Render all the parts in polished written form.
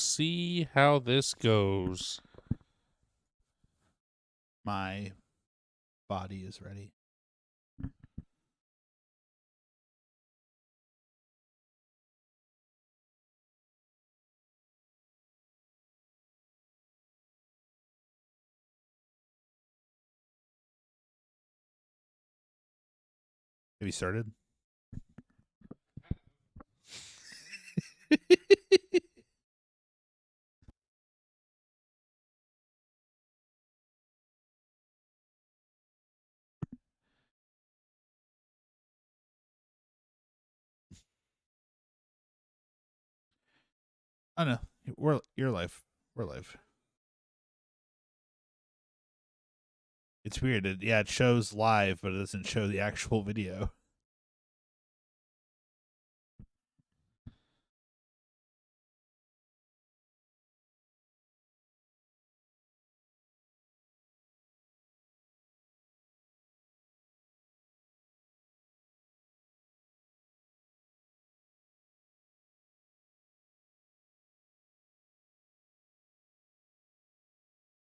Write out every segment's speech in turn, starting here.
see how this goes. My body is ready. Have you started? Oh no, you're live. We're live. It's weird. It shows live, but it doesn't show the actual video.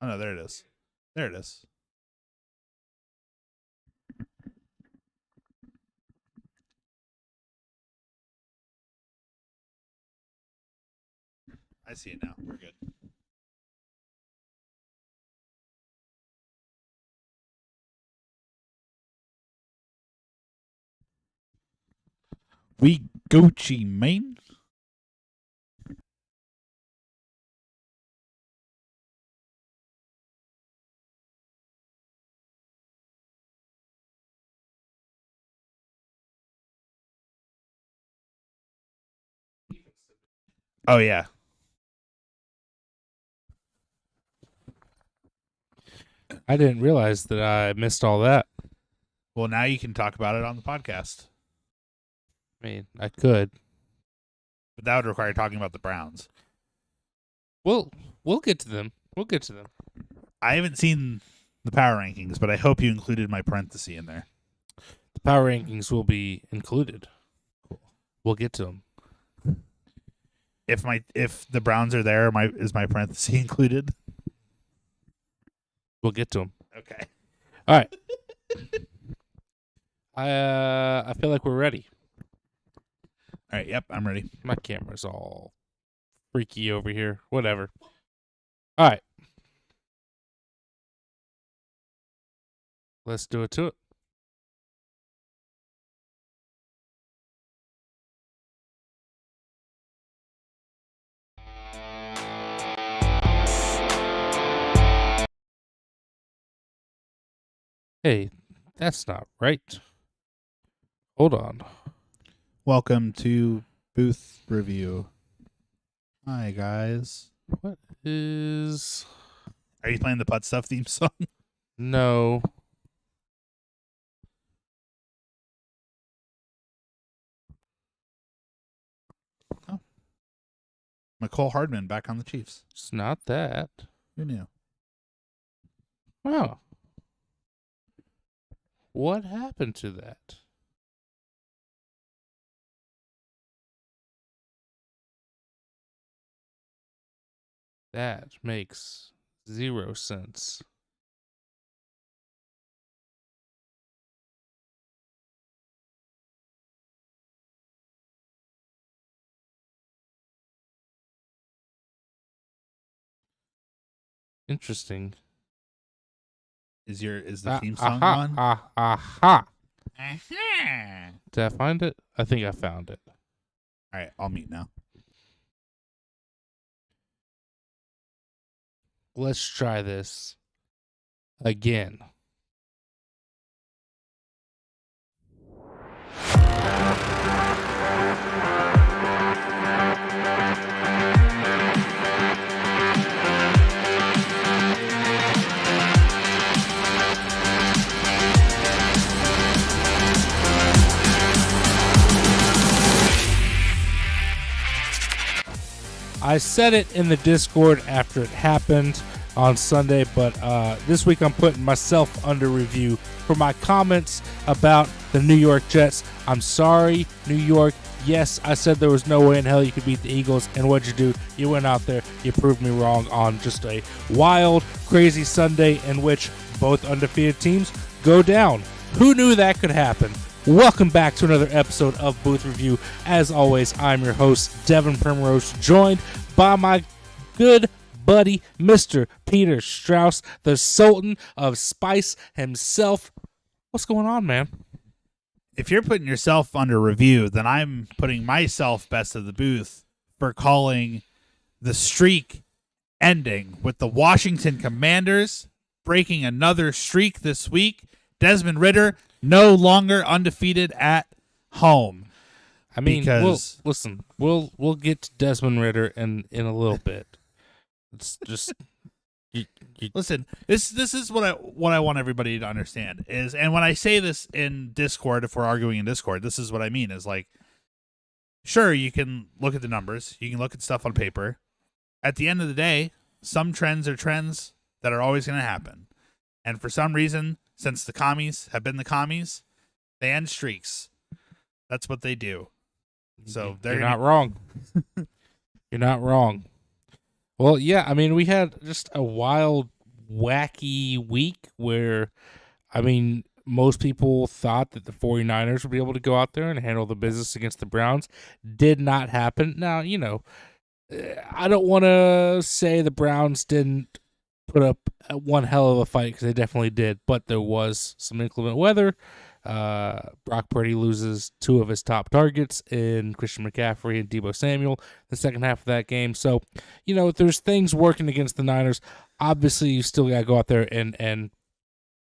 Oh no, there it is. There it is. I see it now. We're good. We Gucci, man. Oh yeah. I didn't realize that I missed all that. Well, now you can talk about it on the podcast. I mean, I could. But that would require talking about the Browns. We'll get to them. We'll get to them. I haven't seen the power rankings, but I hope you included my parenthesis in there. The power rankings will be included. We'll get to them. If the Browns are there, is my parenthesis included? We'll get to them. Okay. All right. I feel like we're ready. All right. Yep, I'm ready. My camera's all freaky over here. Whatever. All right. Let's do it to it. Hey, that's not right. Hold on. Welcome to Booth Review. Hi, guys. What is... Are you playing the Putt Stuff theme song? No. Oh. McCole Hardman back on the Chiefs. It's not that. Who knew? Wow. What happened to that? That makes 0 sense. Interesting. Is the theme song on? Aha. Did I find it? I think I found it. All right, I'll mute now. Let's try this again. I said it in the Discord after it happened on Sunday, but this week I'm putting myself under review for my comments about the New York Jets. I'm sorry, New York, Yes, I said there was no way in hell you could beat the Eagles, and what'd you do? You went out there, you proved me wrong on just a wild, crazy Sunday in which both undefeated teams go down. Who knew that could happen? Welcome back to another episode of Booth Review. As always, I'm your host, Devin Primrose, joined by my good buddy, Mr. Peter Strauss, the Sultan of Spice himself. What's going on, man? If you're putting yourself under review, then I'm putting myself best of the booth for calling the streak ending with the Washington Commanders breaking another streak this week. Desmond Ridder no longer undefeated at home. I mean, we'll get to Desmond Ridder in a little bit. It's just listen. This is what I want everybody to understand is, and when I say this in Discord, if we're arguing in Discord, this is what I mean is like, sure, you can look at the numbers, you can look at stuff on paper. At the end of the day, some trends are trends that are always going to happen, and for some reason, since the commies have been the commies, they end streaks. That's what they do. So you're not wrong. You're not wrong. Well, yeah, I mean, we had just a wild, wacky week where, I mean, most people thought that the 49ers would be able to go out there and handle the business against the Browns. Did not happen. Now, you know, I don't want to say the Browns didn't put up one hell of a fight, because they definitely did, but there was some inclement weather. Brock Purdy loses two of his top targets in Christian McCaffrey and Deebo Samuel the second half of that game. So, you know, there's things working against the Niners. Obviously, you still got to go out there and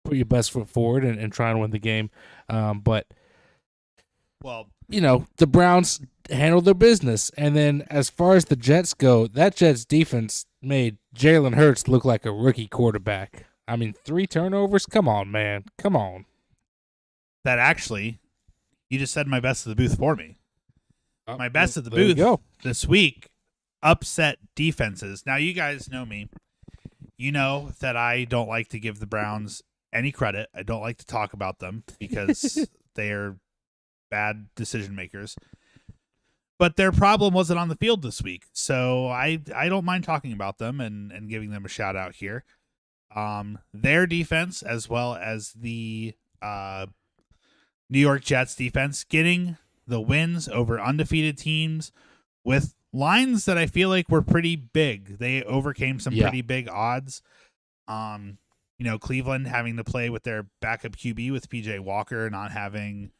put your best foot forward and try and win the game. But, well, you know, the Browns handled their business. And then as far as the Jets go, that Jets defense made Jalen Hurts look like a rookie quarterback. I mean, 3 turnovers? Come on, man. Come on. That actually, you just said my best of the booth for me. My best of the there booth this week, upset defenses. Now, you guys know me. You know that I don't like to give the Browns any credit. I don't like to talk about them because they are bad decision makers. But their problem wasn't on the field this week, so I don't mind talking about them and giving them a shout out here. Their defense, as well as the New York Jets defense, getting the wins over undefeated teams with lines that I feel like were pretty big. They overcame some pretty big odds. You know, Cleveland having to play with their backup QB with PJ Walker, not having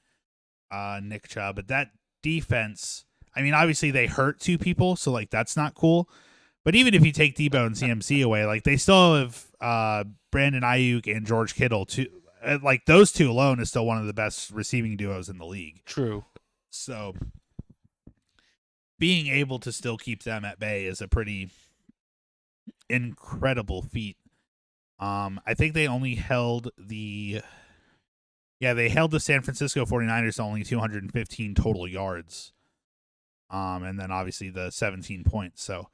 Nick Chubb. But that defense, I mean, obviously they hurt 2 people, so like that's not cool. But even if you take Deebo and CMC away, like they still have Brandon Ayuk and George Kittle too. Like those 2 alone is still one of the best receiving duos in the league. True. So being able to still keep them at bay is a pretty incredible feat. I think they only held the San Francisco 49ers to only 215 total yards. And then obviously the 17 points. So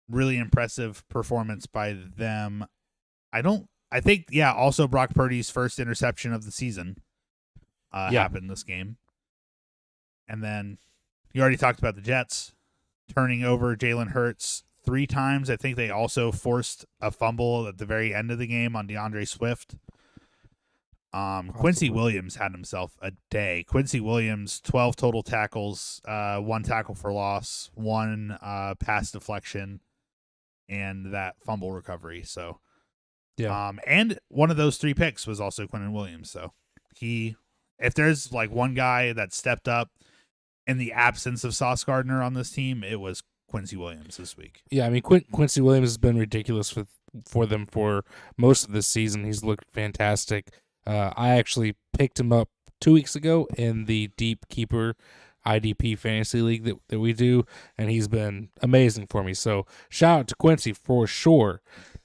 really impressive performance by them. I think, also Brock Purdy's first interception of the season happened this game. And then you already talked about the Jets turning over Jalen Hurts 3 times. I think they also forced a fumble at the very end of the game on DeAndre Swift. Quincy Williams had himself a day. Quincy Williams, 12 total tackles, 1 tackle for loss, 1 pass deflection, and that fumble recovery. So, and one of those 3 picks was also Quinton Williams. So if there's like one guy that stepped up in the absence of Sauce Gardner on this team, it was Quincy Williams this week. Yeah, I mean, Quincy Williams has been ridiculous for them for most of this season. He's looked fantastic. I actually picked him up 2 weeks ago in the Deep Keeper IDP fantasy league that we do, and he's been amazing for me. So shout out to Quincy for sure.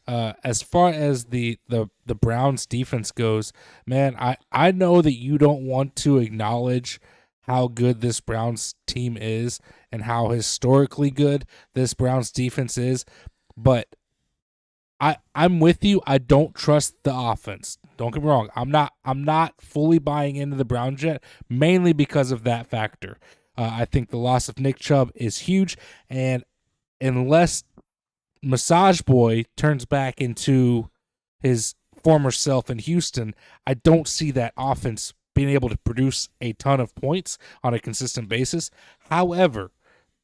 As far as the Browns defense goes, man, I know that you don't want to acknowledge how good this Browns team is and how historically good this Browns defense is, but I'm with you. I don't trust the offense. Don't get me wrong. I'm not fully buying into the Browns yet, mainly because of that factor. I think the loss of Nick Chubb is huge, and unless Massage Boy turns back into his former self in Houston, I don't see that offense being able to produce a ton of points on a consistent basis. However,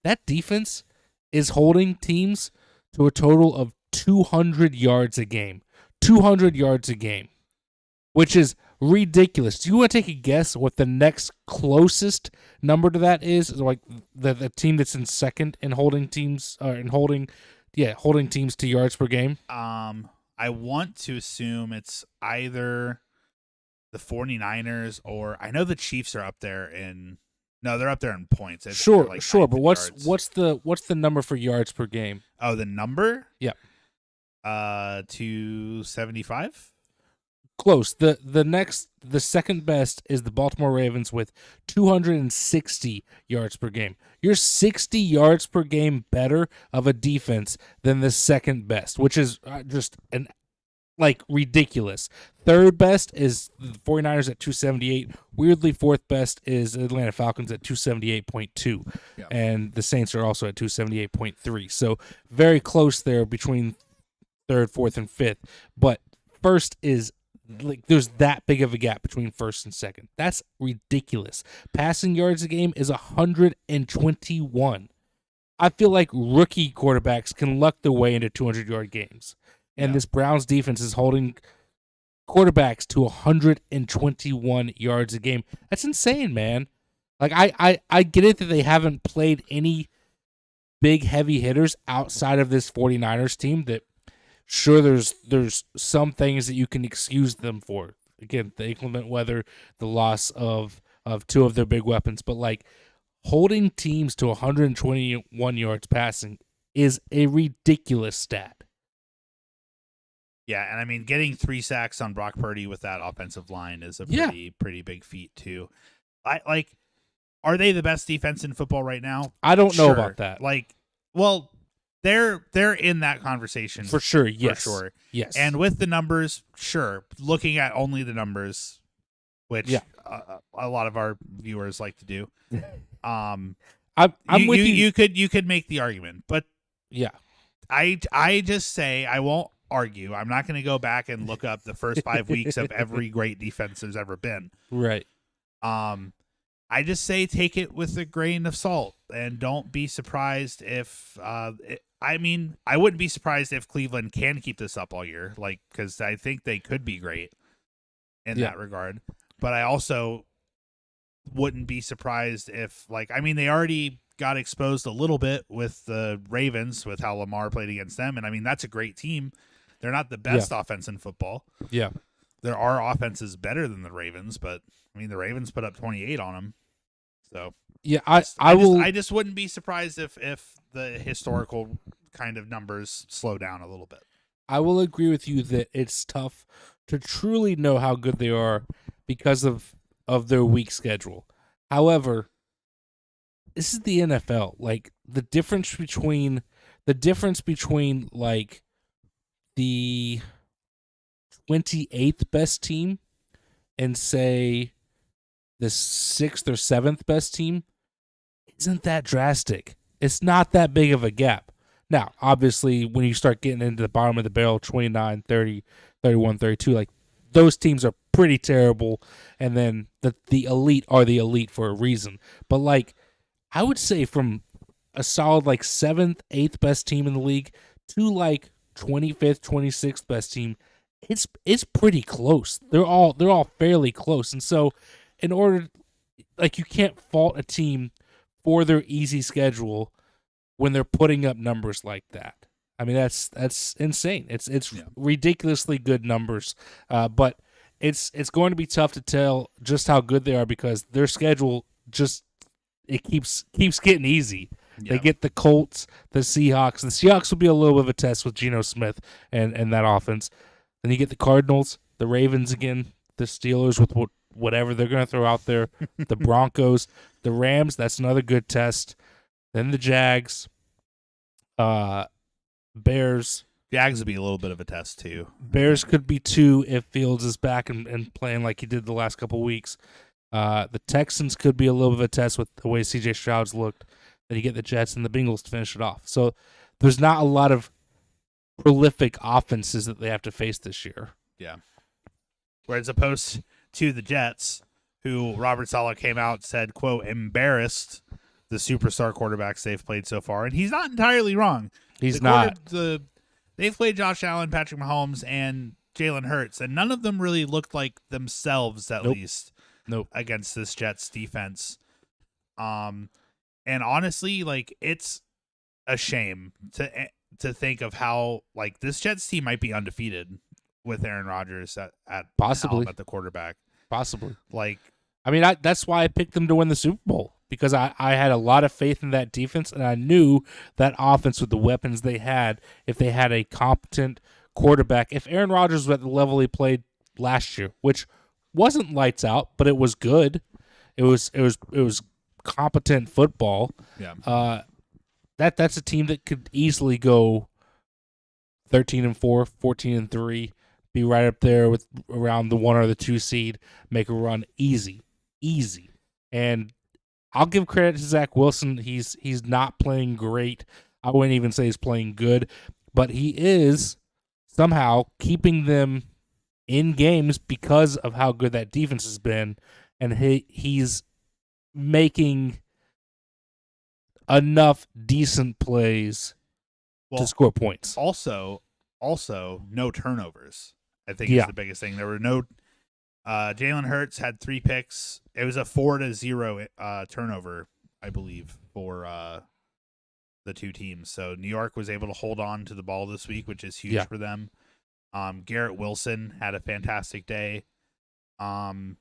that defense is holding teams to a total of 200 yards a game. 200 yards a game, which is ridiculous. Do you want to take a guess what the next closest number to that is? Like the team that's in second in holding teams holding teams to yards per game. I want to assume it's either the 49ers or I know the Chiefs are up there in. No, they're up there in points. Sure, like sure. But yards. what's the number for yards per game? Oh, the number? Yeah. 275. Close. The second best is the Baltimore Ravens with 260 yards per game. You're 60 yards per game better of a defense than the second best, which is just ridiculous. Third best is the 49ers at 278. Weirdly, fourth best is Atlanta Falcons at 278.2. Yeah. And the Saints are also at 278.3. So very close there between third, fourth, and fifth. But first is there's that big of a gap between first and second. That's ridiculous. Passing yards a game is 121. I feel like rookie quarterbacks can luck their way into 200-yard games. And this Browns defense is holding quarterbacks to 121 yards a game. That's insane, man. Like I get it that they haven't played any big heavy hitters outside of this 49ers team that sure there's some things that you can excuse them for. Again, the inclement weather, the loss of two of their big weapons, but like holding teams to 121 yards passing is a ridiculous stat. Yeah, and I mean, getting 3 sacks on Brock Purdy with that offensive line is a pretty big feat too. Are they the best defense in football right now? I don't know about that. They're in that conversation for sure. Yes, for sure. Yes, and with the numbers, sure. Looking at only the numbers, which a lot of our viewers like to do. I'm with you. You could make the argument, but yeah, I just say I won't argue. I'm not going to go back and look up the first 5 weeks of every great defense there's ever been. Right. I just say take it with a grain of salt and don't be surprised if I wouldn't be surprised if Cleveland can keep this up all year, because I think they could be great in that regard. But I also wouldn't be surprised if they already got exposed a little bit with the Ravens with how Lamar played against them, and that's a great team. They're not the best offense in football. Yeah. There are offenses better than the Ravens, but the Ravens put up 28 on them. So yeah, I just wouldn't be surprised if the historical kind of numbers slow down a little bit. I will agree with you that it's tough to truly know how good they are because of their weak schedule. However, this is the NFL. Like the difference between like the 28th best team and say the 6th or 7th best team isn't that drastic. It's not that big of a gap. Now, obviously, when you start getting into the bottom of the barrel, 29, 30, 31, 32, like those teams are pretty terrible. And then the elite are the elite for a reason. But like, I would say from a solid like 7th, 8th best team in the league to like 25th, 26th best team, it's pretty close. They're all fairly close. And so in order, like, you can't fault a team for their easy schedule when they're putting up numbers like that. I mean, that's insane. It's ridiculously good numbers. But it's going to be tough to tell just how good they are because their schedule it keeps getting easy. Yeah. They get the Colts, the Seahawks. The Seahawks will be a little bit of a test with Geno Smith and that offense. Then you get the Cardinals, the Ravens again, the Steelers with whatever they're going to throw out there, the Broncos, the Rams. That's another good test. Then the Jags, Bears. Jags would be a little bit of a test too. Bears could be 2 if Fields is back and playing like he did the last couple weeks. The Texans could be a little bit of a test with the way C.J. Stroud's looked. Then you get the Jets and the Bengals to finish it off. So there's not a lot of prolific offenses that they have to face this year. Yeah. Whereas opposed to the Jets, who Robert Saleh came out and said, quote, embarrassed the superstar quarterbacks they've played so far. And he's not entirely wrong. He's not. They've played Josh Allen, Patrick Mahomes, and Jalen Hurts, and none of them really looked like themselves, at least, against this Jets defense. And honestly, like, it's a shame to think of how, like, this Jets team might be undefeated with Aaron Rodgers at possibly at the quarterback. Possibly. Like, I mean, that's why I picked them to win the Super Bowl, because I had a lot of faith in that defense, and I knew that offense with the weapons they had, if they had a competent quarterback, if Aaron Rodgers was at the level he played last year, which wasn't lights out, but it was good. It was competent football. Yeah. That's a team that could easily go 13-4, 14-3, be right up there with around the 1 or the 2 seed, make a run easy. And I'll give credit to Zach Wilson. He's not playing great. I wouldn't even say he's playing good, but he is somehow keeping them in games because of how good that defense has been, and he's making enough decent plays to score points. Also, no turnovers, I think is the biggest thing. There were no Jalen Hurts had 3 picks. It was a 4-0 turnover, I believe, for the two teams. So New York was able to hold on to the ball this week, which is huge for them. Garrett Wilson had a fantastic day. What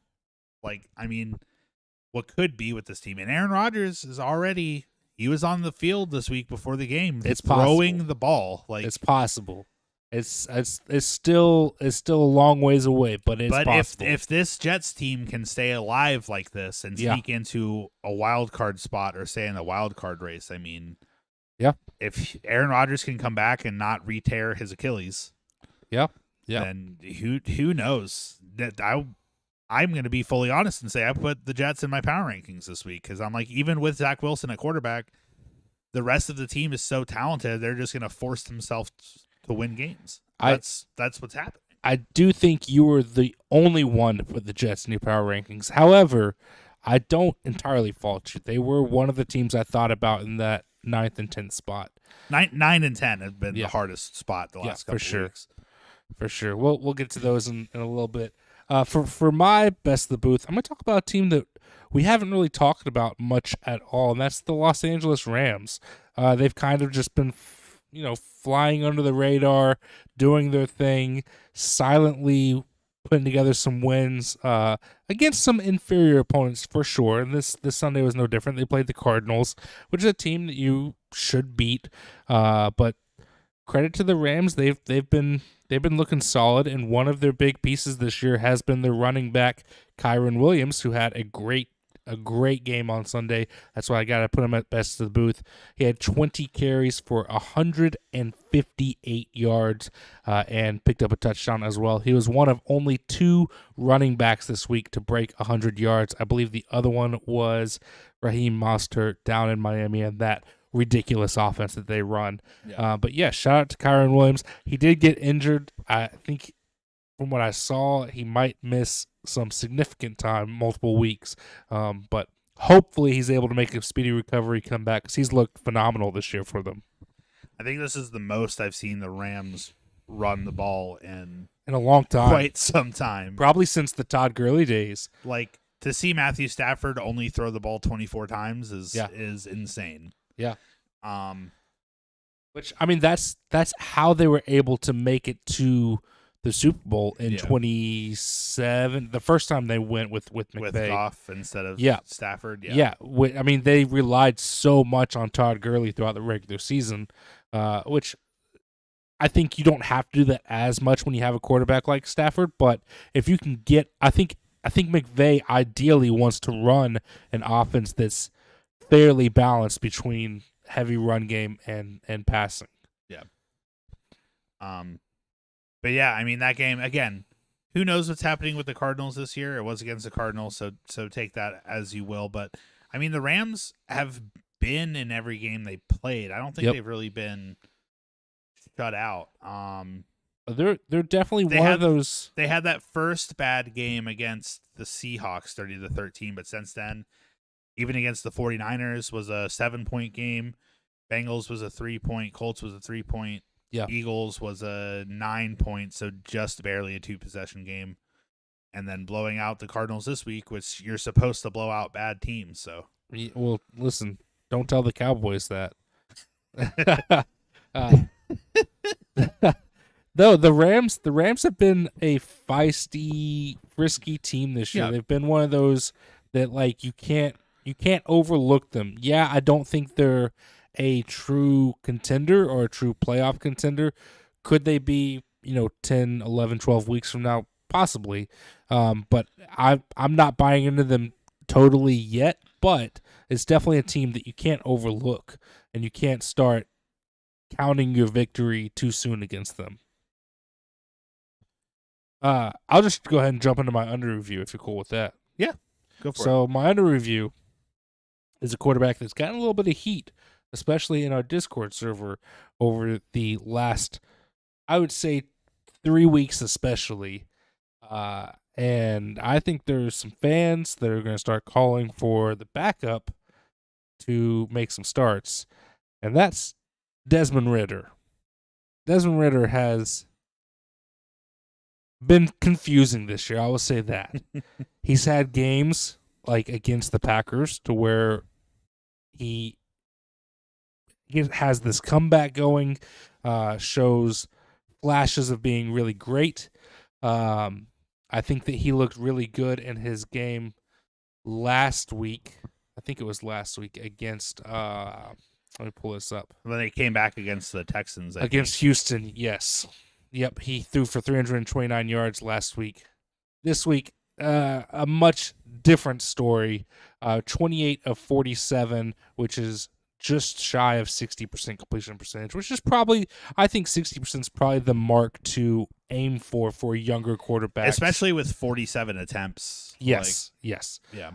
could be with this team? And Aaron Rodgers is already, he was on the field this week before the game. It's throwing possible. The ball. Like, it's possible. It's still a long ways away, but it's possible. If this Jets team can stay alive like this and sneak into a wild card spot or stay in the wild card race, I mean, if Aaron Rodgers can come back and not re-tear his Achilles, then who knows? That I'm going to be fully honest and say I put the Jets in my power rankings this week, because I'm like, even with Zach Wilson at quarterback, the rest of the team is so talented, they're just going to force themselves to win games. That's what's happening. I do think you were the only one to put the Jets in your power rankings. However, I don't entirely fault you. They were one of the teams I thought about in that 9th and 10th spot. 9 and 10 have been the hardest spot the last couple of weeks. For sure. We'll get to those in a little bit. For my best of the booth, I'm going to talk about a team that we haven't really talked about much at all, and that's the Los Angeles Rams. They've kind of just been, flying under the radar, doing their thing, silently putting together some wins against some inferior opponents for sure. And this Sunday was no different. They played the Cardinals, which is a team that you should beat. But credit to the Rams, they've been looking solid, and one of their big pieces this year has been their running back Kyren Williams, who had a great game on Sunday. That's why I got to put him at best of the booth. He had 20 carries for 158 yards and picked up a touchdown as well. He was one of only 2 running backs this week to break 100 yards. I believe the other one was Raheem Mostert down in Miami and that ridiculous offense that they run. But shout out to Kyren Williams. He did get injured. I think from what I saw, he might miss some significant time, multiple weeks. But hopefully he's able to make a speedy recovery, come back, because he's looked phenomenal this year for them. I think this is the most I've seen the Rams run the ball in a long time. Quite some time. Probably since the Todd Gurley days. Like, to see Matthew Stafford only throw the ball 24 times is insane. Yeah. Which, I mean, that's how they were able to make it to the Super Bowl in 27. The first time they went with McVay. With Goff instead of Stafford. Yeah. I mean, they relied so much on Todd Gurley throughout the regular season, which I think you don't have to do that as much when you have a quarterback like Stafford. But if you can get, I think McVay ideally wants to run an offense that's fairly balanced between heavy run game and passing. Yeah. But yeah, I mean, that game, again, who knows what's happening with the Cardinals this year? It was against the Cardinals, so take that as you will. But I mean, the Rams have been in every game they played. I don't think they've really been shut out. They're definitely one of those. They had that first bad game against the Seahawks, 30-13, but since then, even against the 49ers was a 7-point game. Bengals was a 3-point. Colts was a 3-point. Yeah. Eagles was a 9-point, so just barely a 2-possession game. And then blowing out the Cardinals this week, which you're supposed to blow out bad teams. So, well, listen, don't tell the Cowboys that. No, the Rams have been a feisty, frisky team this year. Yeah. They've been one of those that like you can't overlook them. Yeah, I don't think they're a true contender or a true playoff contender. Could they be, 10, 11, 12 weeks from now? Possibly. But I'm not buying into them totally yet, but it's definitely a team that you can't overlook, and you can't start counting your victory too soon against them. I'll just go ahead and jump into my under review if you're cool with that. Yeah, go for it. So my under review is a quarterback that's gotten a little bit of heat, especially in our Discord server over the last, I would say, 3 weeks especially. And I think there's some fans that are going to start calling for the backup to make some starts, and that's Desmond Ridder. Desmond Ridder has been confusing this year, I will say that. He's had games like against the Packers to where he has this comeback going, shows flashes of being really great. I think that he looked really good in his game last week. I think it was last week against let me pull this up. When they came back against the Texans. Against Houston, yes. Yep, he threw for 329 yards last week. This week, a much different story. 28 of 47, which is just shy of 60% completion percentage, which is probably, I think 60% is probably the mark to aim for younger quarterbacks. Especially with 47 attempts. Yes, yes. Yeah.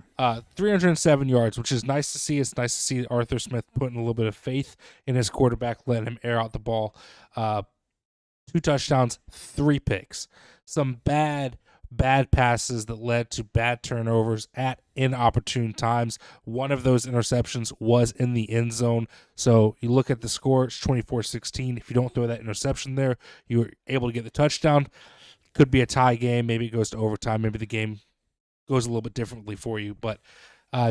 307 yards, which is nice to see. It's nice to see Arthur Smith putting a little bit of faith in his quarterback, letting him air out the ball. 2 touchdowns, 3 picks. Some bad passes that led to bad turnovers at inopportune times. One of those interceptions was in the end zone. So you look at the score, it's 24-16. If you don't throw that interception there, you're able to get the touchdown. Could be a tie game. Maybe it goes to overtime. Maybe the game goes a little bit differently for you. But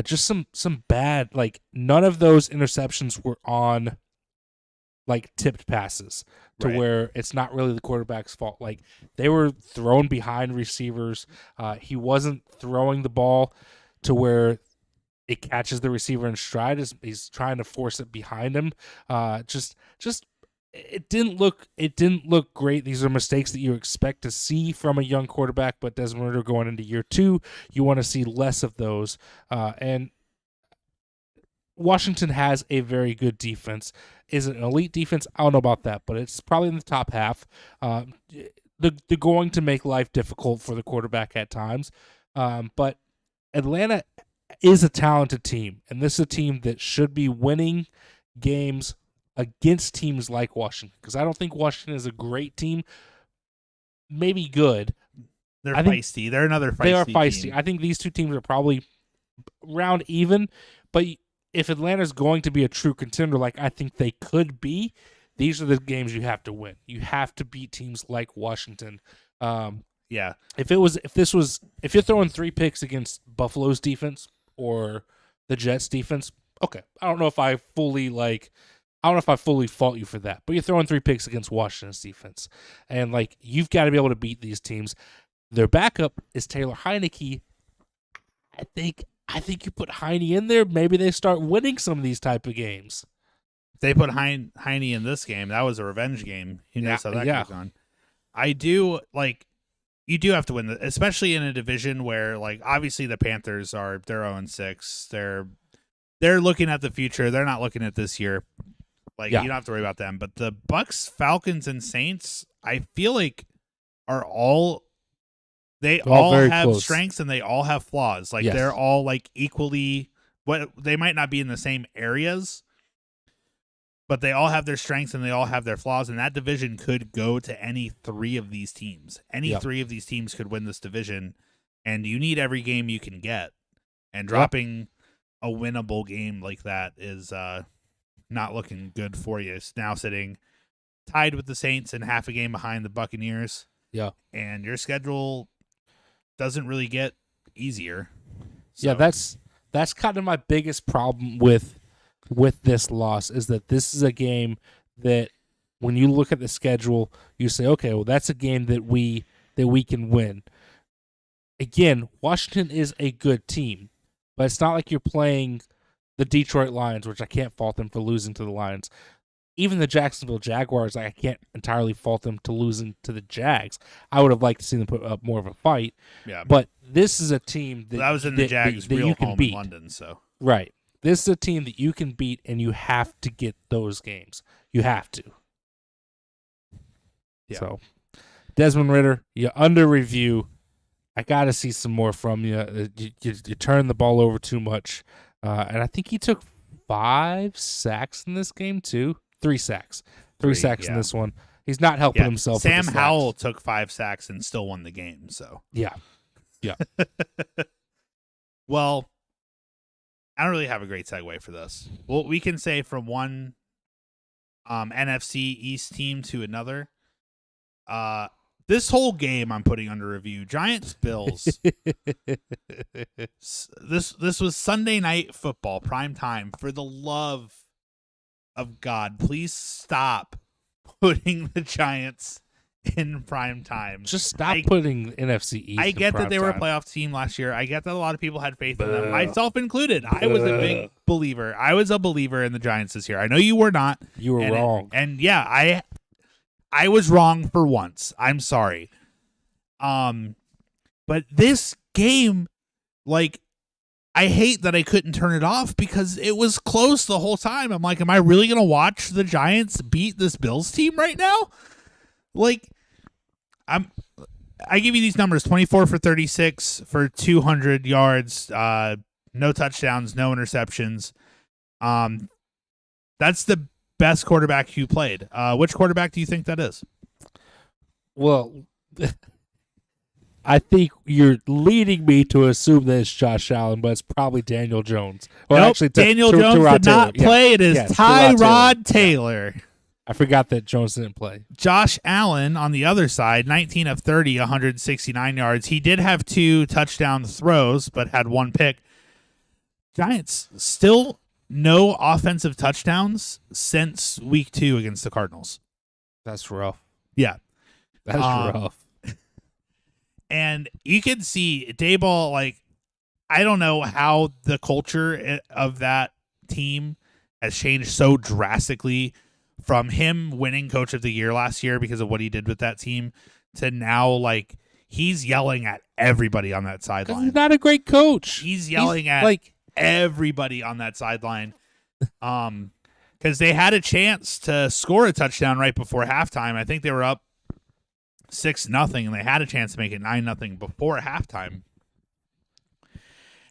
just some bad, like none of those interceptions were on like tipped passes to where it's not really the quarterback's fault. Like they were thrown behind receivers. He wasn't throwing the ball to where it catches the receiver in stride. He's trying to force it behind him. Just it didn't look great. These are mistakes that you expect to see from a young quarterback, but Desmond Ridder going into year 2, you want to see less of those. And Washington has a very good defense. Is it an elite defense? I don't know about that, but it's probably in the top half. They're going to make life difficult for the quarterback at times. But Atlanta is a talented team, and this is a team that should be winning games against teams like Washington, because I don't think Washington is a great team. Maybe good. They're feisty. They're another feisty. They are feisty. Team. I think these two teams are probably round even, but if Atlanta's going to be a true contender like I think they could be, these are the games you have to win. You have to beat teams like Washington. Yeah. If you're throwing 3 picks against Buffalo's defense or the Jets defense, okay. I don't know if I fully fault you for that, but you're throwing 3 picks against Washington's defense. And like you've got to be able to beat these teams. Their backup is Taylor Heineke. I think you put Heine in there, maybe they start winning some of these type of games. If they put Heine in this game, that was a revenge game. Who knows how that goes on. I do, like, you do have to win, especially in a division where, like, obviously the Panthers they're 0-6. They're looking at the future. They're not looking at this year. Like, you don't have to worry about them. But the Bucks, Falcons, and Saints, I feel like are all They They're all all very have close. strengths and they all have flaws. Like Yes. they're all like equally what they might not be in the same areas, but they all have their strengths and they all have their flaws. And that division could go to any three of these teams. Any Yep. three of these teams could win this division, and you need every game you can get. And dropping a winnable game like that is not looking good for you. It's now sitting tied with the Saints and half a game behind the Buccaneers. Yeah. And your schedule doesn't really get easier. Yeah, So, that's kind of my biggest problem with this loss is that this is a game that when you look at the schedule, you say, okay, well, that's a game that we can win. Again, Washington is a good team, but it's not like you're playing the Detroit Lions, which I can't fault them for losing to the Lions. Even the Jacksonville Jaguars, I can't entirely fault them to losing to the Jags. I would have liked to see them put up more of a fight. yeah. But this is a team that was in the Jags' that real you can home beat. in London, so. Right. This is a team that you can beat, and you have to get those games. You have to. Yeah. So, Desmond Ridder, you're under review. I got to see some more from you. You turn the ball over too much. And I think he took 5 sacks in this game, too. 3 sacks. 3 sacks in yeah. this one. He's not helping Yeah. himself. Sam with the Howell sacks. took 5 sacks and still won the game, so. Yeah. Well, I don't really have a great segue for this. Well, we can say from one NFC East team to another. This whole game I'm putting under review. Giants Bills. This was Sunday night football, prime time. For the love of God, please stop putting the Giants in prime time. Just stop putting NFC East. I in get that prime they were a time. playoff team last year. I get that a lot of people had faith in them, Buh. myself included. I was a big believer. I was a believer in the Giants this year. I know you were not. You were wrong. And yeah, I was wrong for once. I'm sorry. But this game, like, I hate that I couldn't turn it off because it was close the whole time. I'm like, am I really going to watch the Giants beat this Bills team right now? Like, I give you these numbers: 24 for 36 for 200 yards, no touchdowns, no interceptions. That's the best quarterback you played. Which quarterback do you think that is? Well, I think you're leading me to assume that it's Josh Allen, but it's probably Daniel Jones. Or Nope, actually, Daniel Jones Tyrod did not Taylor. play. It is Yes, Tyrod Taylor. I forgot that Jones didn't play. Josh Allen on the other side, 19 of 30, 169 yards. He did have 2 touchdown throws, but had 1 pick. Giants still no offensive touchdowns since week 2 against the Cardinals. That's rough. Yeah. That's rough. And you can see Daboll, like, I don't know how the culture of that team has changed so drastically from him winning Coach of the Year last year because of what he did with that team to now, like, he's yelling at everybody on that sideline. He's not a great coach. He's yelling at like everybody on that sideline. Because they had a chance to score a touchdown right before halftime. I think they were up 6-0, and they had a chance to make it 9-0 before halftime.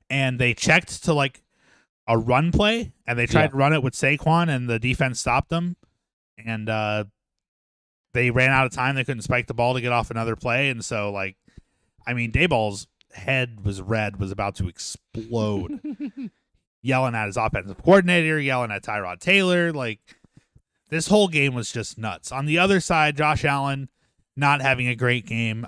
And they checked to, like, a run play, and they tried to run it with Saquon, and the defense stopped them. And they ran out of time. They couldn't spike the ball to get off another play. And so, like, I mean, Daboll's head was red, was about to explode, yelling at his offensive coordinator, yelling at Tyrod Taylor. Like, this whole game was just nuts. On the other side, Josh Allen not having a great game.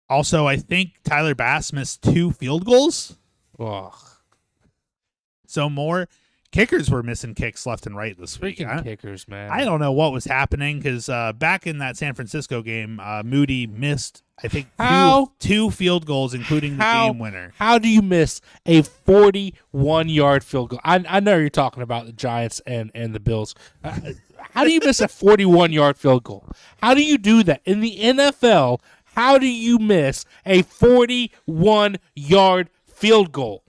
Also, I think Tyler Bass missed 2 field goals. Ugh. So more kickers were missing kicks left and right this week. Freaking kickers, man. I don't know what was happening because back in that San Francisco game, Moody missed, I think, two field goals, including the game winner. How do you miss a 41-yard field goal? I know you're talking about the Giants and the Bills. How do you miss a 41-yard field goal? How do you do that? In the NFL, how do you miss a 41-yard field goal?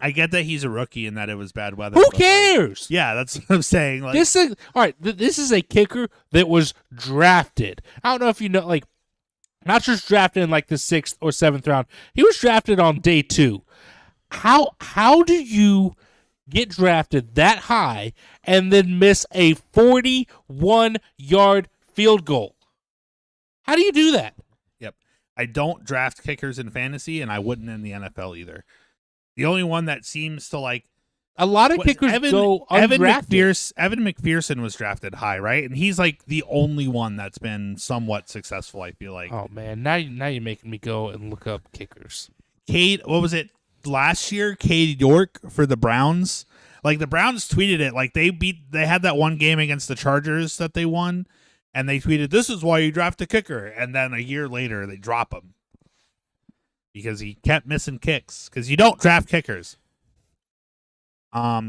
I get that he's a rookie and that it was bad weather. Who cares? Yeah, that's what I'm saying. Like, This is a kicker that was drafted. I don't know if you know, like, Not just drafted in like the 6th or 7th round. He was drafted on day 2. How do you get drafted that high and then miss a 41-yard field goal? How do you do that? Yep. I don't draft kickers in fantasy, and I wouldn't in the NFL either. The only one that seems to like a lot of kickers go undrafted. Evan McPherson was drafted high, right? And he's like the only one that's been somewhat successful, I feel like. Oh man, now you're making me go and look up kickers. What was it last year? Cade York for the Browns. Like the Browns tweeted it, like they had that one game against the Chargers that they won, and they tweeted, "This is why you draft a kicker." And then a year later, they drop him because he kept missing kicks. Because you don't draft kickers. All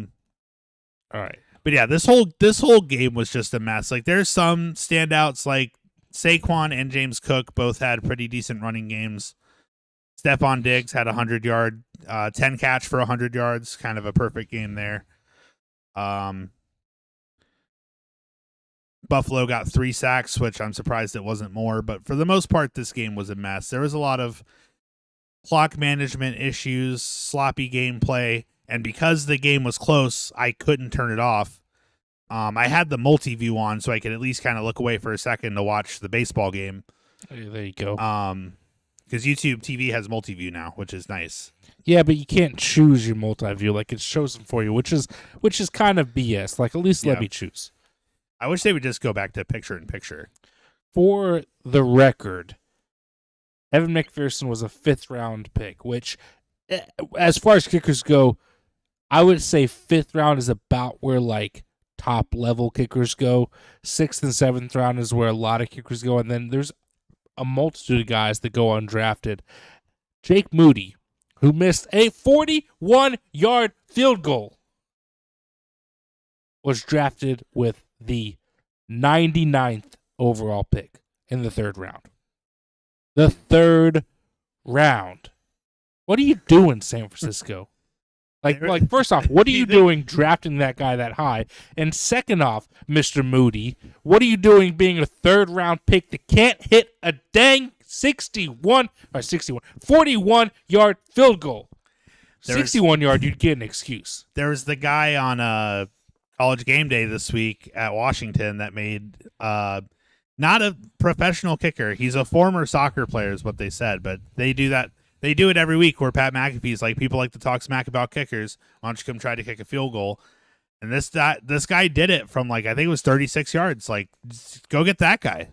right. But yeah, this whole game was just a mess. Like there's some standouts like Saquon and James Cook both had pretty decent running games. Stephon Diggs had 100-yard, 10 catch for 100 yards, kind of a perfect game there. Buffalo got 3 sacks, which I'm surprised it wasn't more, but for the most part this game was a mess. There was a lot of clock management issues, sloppy gameplay. And because the game was close, I couldn't turn it off. I had the multi-view on so I could at least kind of look away for a second to watch the baseball game. Hey, there you go. Because YouTube TV has multi-view now, which is nice. Yeah, but you can't choose your multi-view. Like, it shows them for you, which is kind of BS. Like, at least let me choose. I wish they would just go back to picture-in-picture. For the record, Evan McPherson was a 5th-round pick, which, as far as kickers go, I would say 5th round is about where like top level kickers go. 6th and 7th round is where a lot of kickers go, and then there's a multitude of guys that go undrafted. Jake Moody, who missed a 41-yard field goal, was drafted with the 99th overall pick in the 3rd round. The 3rd round. What are you doing, San Francisco? Like, first off, what are you doing drafting that guy that high? And second off, Mr. Moody, what are you doing being a 3rd-round pick that can't hit a dang 41-yard field goal? 61-yard, you'd get an excuse. There was the guy on College Game Day this week at Washington that made not a professional kicker. He's a former soccer player is what they said, but they do that. They do it every week where Pat McAfee's like, people like to talk smack about kickers. Why don't you come try to kick a field goal? And this guy did it from like, I think it was 36 yards. Like, go get that guy.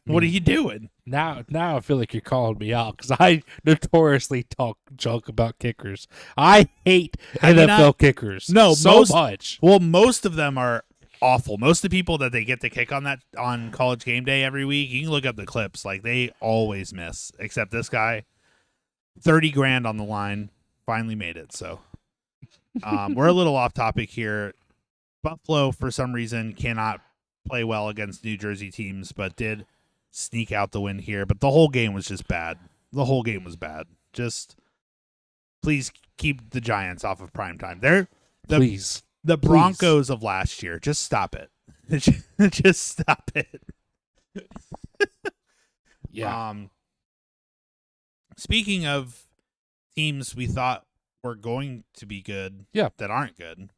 What are you doing? Now I feel like you're calling me out because I notoriously talk junk about kickers. I hate NFL kickers much. Well, most of them are awful. Most of the people that they get to kick on College Game Day every week, you can look up the clips. Like, they always miss, except this guy. $30,000 on the line, finally made it. So we're a little off topic here. Buffalo, for some reason, cannot play well against New Jersey teams, but did sneak out the win here. But the whole game was just bad. The whole game was bad. Just please keep the Giants off of primetime. Please. The Broncos of last year. Just stop it. Just stop it. Yeah. Speaking of teams we thought were going to be good that aren't good,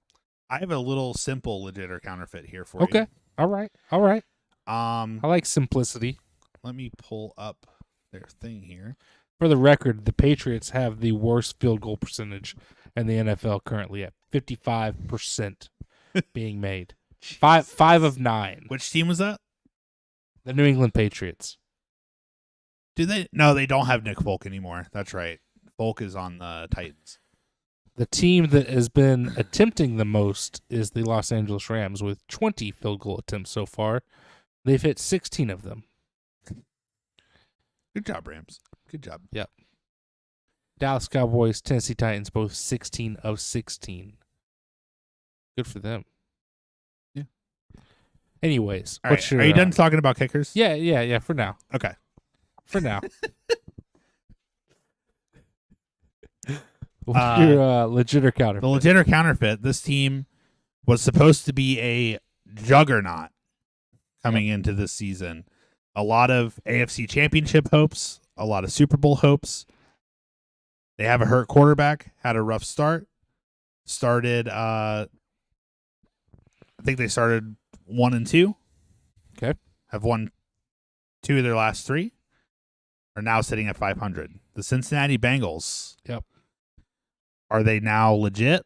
I have a little simple legit or counterfeit here for you. Okay. All right. I like simplicity. Let me pull up their thing here. For the record, the Patriots have the worst field goal percentage in the NFL currently at 55% being made. 5 of 9. Which team was that? The New England Patriots. Do they? No, they don't have Nick Folk anymore. That's right. Folk is on the Titans. The team that has been attempting the most is the Los Angeles Rams with 20 field goal attempts so far. They've hit 16 of them. Good job, Rams. Good job. Yep. Dallas Cowboys, Tennessee Titans, both 16 of 16. Good for them. Yeah. Anyways, are you done talking about kickers? Yeah, for now. Okay. For now. What's your legit or counterfeit? The legit or counterfeit, this team was supposed to be a juggernaut coming into this season. a lot of AFC Championship hopes, a lot of Super Bowl hopes. They have a hurt quarterback, had a rough start. I think they started 1-2. Okay. Have won 2 of their last 3. Are now sitting at 500. The Cincinnati Bengals. Yep. Are they now legit,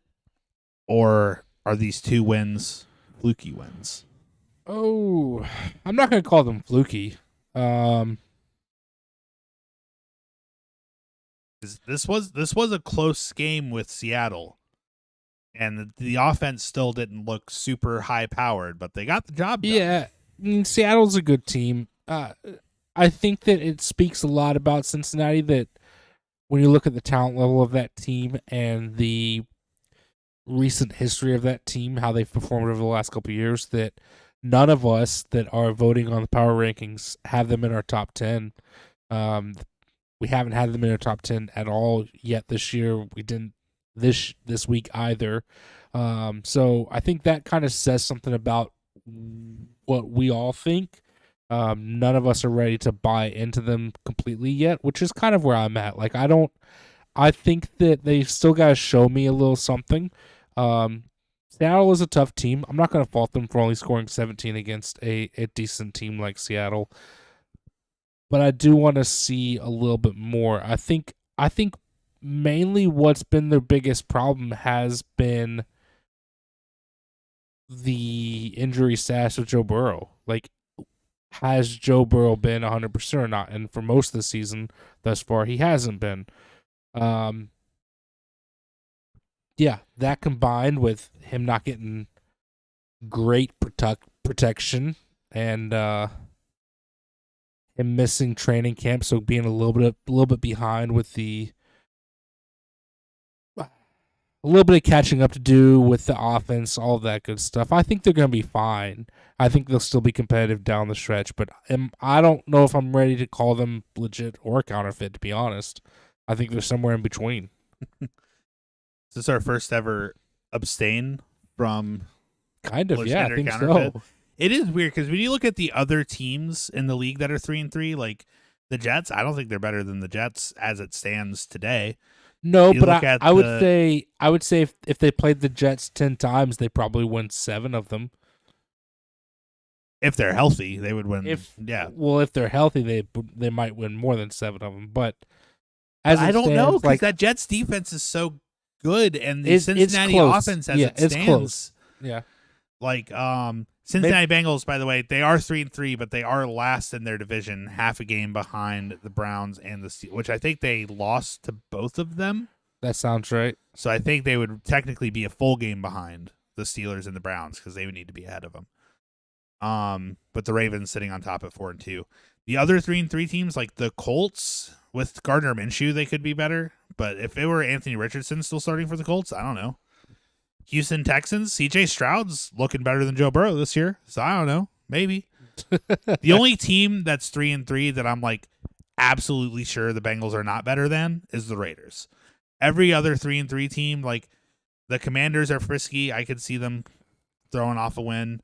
or are these 2 wins fluky wins? Oh, I'm not going to call them fluky. This was a close game with Seattle, and the offense still didn't look super high powered, but they got the job done. Yeah, Seattle's a good team. I think that it speaks a lot about Cincinnati that when you look at the talent level of that team and the recent history of that team, how they've performed over the last couple of years, that none of us that are voting on the power rankings have them in our top 10. We haven't had them in our top 10 at all yet this year. We didn't this week either. So I think that kind of says something about what we all think. None of us are ready to buy into them completely yet, which is kind of where I'm at. Like, I think that they still got to show me a little something. Seattle is a tough team. I'm not going to fault them for only scoring 17 against a decent team like Seattle. But I do want to see a little bit more. I think mainly what's been their biggest problem has been the injury status of Joe Burrow. Like, has Joe Burrow been 100% or not? And for most of the season thus far, he hasn't been. Yeah, that combined with him not getting great protection and him missing training camp, so being a little bit behind with a little bit of catching up to do with the offense, all of that good stuff. I think they're going to be fine. I think they'll still be competitive down the stretch, but I don't know if I'm ready to call them legit or counterfeit, to be honest. I think they're somewhere in between. Is this our first ever abstain from kind of, yeah, I think counterfeit? so. It is weird because when you look at the other teams in the league that are 3-3, like the Jets, I don't think they're better than the Jets as it stands today. No, but I would say if they played the Jets 10 times, they probably win 7 of them. If they're healthy, they would win. If they're healthy, they might win more than 7 of them. But I don't know because that Jets defense is so good, and the Cincinnati offense as it stands, close. Yeah, like Cincinnati Bengals. By the way, they are 3-3, but they are last in their division, half a game behind the Browns and the Steelers, which I think they lost to both of them. That sounds right. So I think they would technically be a full game behind the Steelers and the Browns because they would need to be ahead of them. But the Ravens sitting on top at 4-2. The other 3-3 teams, like the Colts with Gardner Minshew, they could be better. But if it were Anthony Richardson still starting for the Colts, I don't know. Houston Texans, CJ Stroud's looking better than Joe Burrow this year, so I don't know, maybe. The only team that's 3-3 that I'm like absolutely sure the Bengals are not better than is the Raiders. Every other 3-3 team, like the Commanders are frisky. I could see them throwing off a win.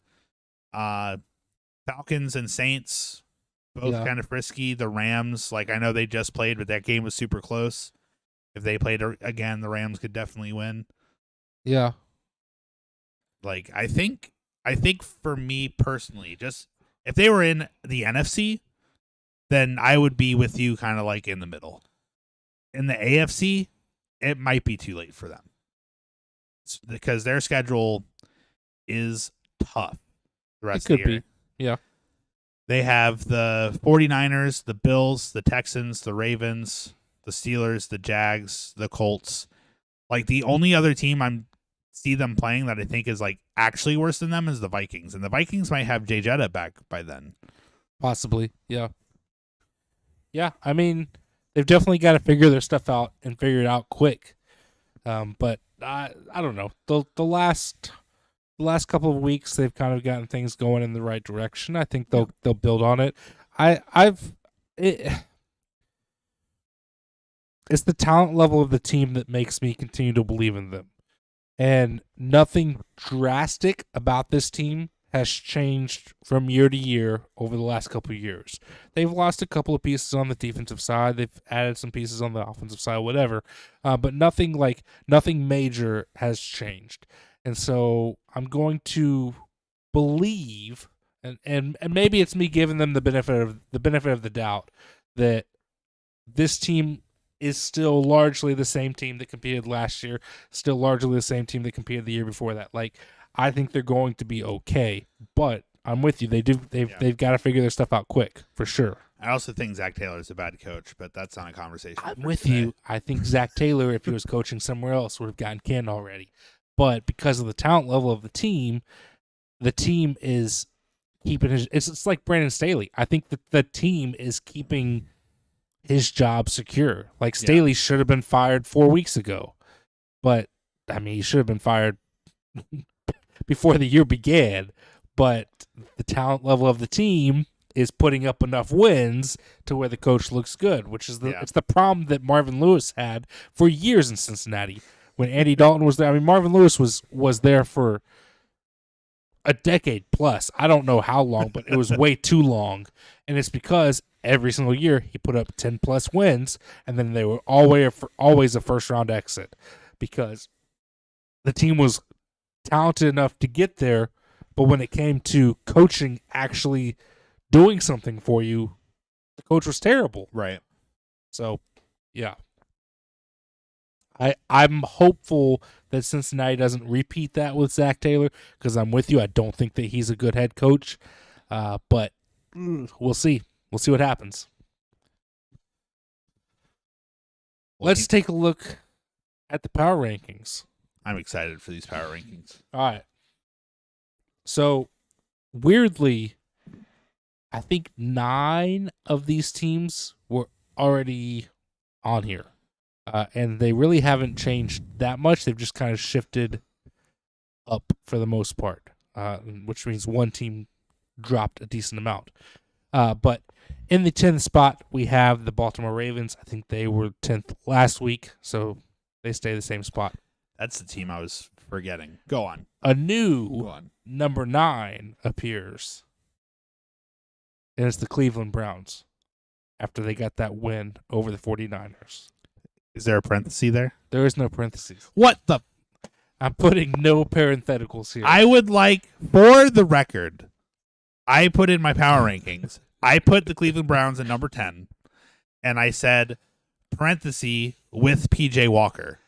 Falcons and Saints, both kind of frisky. The Rams, like I know they just played, but that game was super close. If they played again, the Rams could definitely win. Yeah. Like I think for me personally, just if they were in the NFC, then I would be with you kind of like in the middle. In the AFC, it might be too late for them. Because their schedule is tough the rest of the year. Yeah. They have the 49ers, the Bills, the Texans, the Ravens, the Steelers, the Jags, the Colts. Like the only other team I'm see them playing that I think is like actually worse than them is the Vikings, and the Vikings might have Jay Jetta back by then. Possibly, yeah. Yeah, I mean, they've definitely got to figure their stuff out and figure it out quick. But I don't know. The last couple of weeks they've kind of gotten things going in the right direction. I think they'll build on it. It's the talent level of the team that makes me continue to believe in them. And nothing drastic about this team has changed from year to year over the last couple of years. They've lost a couple of pieces on the defensive side. They've added some pieces on the offensive side, whatever. But nothing major has changed. And so I'm going to believe, and maybe it's me giving them the benefit of the doubt, that this team is still largely the same team that competed last year, still largely the same team that competed the year before that. Like, I think they're going to be okay, but I'm with you. They've got to figure their stuff out quick, for sure. I also think Zach Taylor is a bad coach, but that's not a conversation. I'm with you. I think Zach Taylor, if he was coaching somewhere else, would have gotten canned already. But because of the talent level of the team is keeping his. It's like Brandon Staley. I think that the team is keeping his job secure. Like, Staley should have been fired 4 weeks ago, but I mean, he should have been fired before the year began. But the talent level of the team is putting up enough wins to where the coach looks good, which is it's the problem that Marvin Lewis had for years in Cincinnati when Andy Dalton was there. I mean, Marvin Lewis was there for a decade plus. I don't know how long, but it was way too long. And it's because every single year he put up 10 plus wins, and then they were always a first round exit because the team was talented enough to get there, but when it came to coaching actually doing something for you, the coach was terrible. Right. So, yeah. I'm hopeful that Cincinnati doesn't repeat that with Zach Taylor, because I'm with you. I don't think that he's a good head coach, but we'll see. We'll see what happens. Let's take a look at the power rankings. I'm excited for these power rankings. All right. So, weirdly, I think 9 of these teams were already on here. And they really haven't changed that much. They've just kind of shifted up for the most part, which means one team dropped a decent amount. But in the 10th spot, we have the Baltimore Ravens. I think they were 10th last week, so they stay the same spot. That's the team I was forgetting. Go on. A new number 9 appears, and it's the Cleveland Browns after they got that win over the 49ers. Is there a parenthesis there? There is no parentheses. What the? I'm putting no parentheticals here. I would like, for the record, I put in my power rankings. I put the Cleveland Browns at number 10, and I said, parenthesis, with PJ Walker.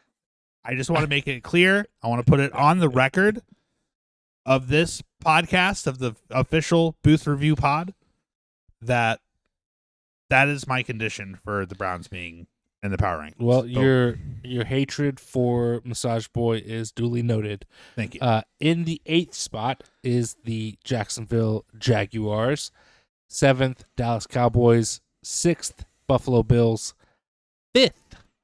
I just want to make it clear. I want to put it on the record of this podcast, of the official Booth Review pod, that is my condition for the Browns being in the power rankings. Well, your hatred for Massage Boy is duly noted. Thank you. In the 8th spot is the Jacksonville Jaguars. 7th, Dallas Cowboys. 6th, Buffalo Bills. 5th,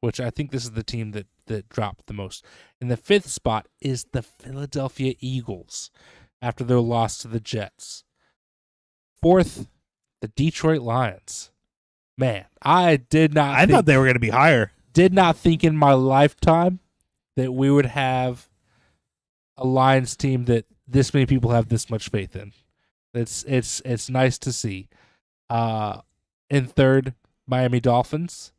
which I think this is the team that dropped the most. In the 5th spot is the Philadelphia Eagles after their loss to the Jets. 4th, the Detroit Lions. Man, I thought they were going to be higher. Did not think in my lifetime that we would have a Lions team that this many people have this much faith in. It's nice to see. In 3rd, Miami Dolphins.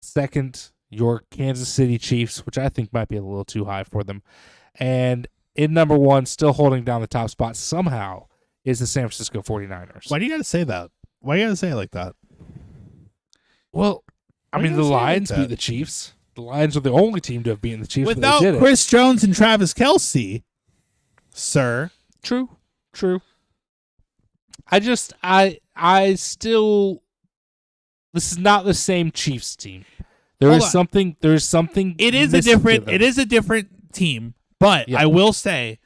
2nd, your Kansas City Chiefs, which I think might be a little too high for them. And in number 1, still holding down the top spot somehow, is the San Francisco 49ers. Why do you got to say that? Why do you got to say it like that? Well, I mean, the Lions beat the Chiefs. The Lions are the only team to have beaten the Chiefs without they did Chris Jones and Travis Kelce, sir. True. I still. This is not the same Chiefs team. There's something. It is a different team, but I will say,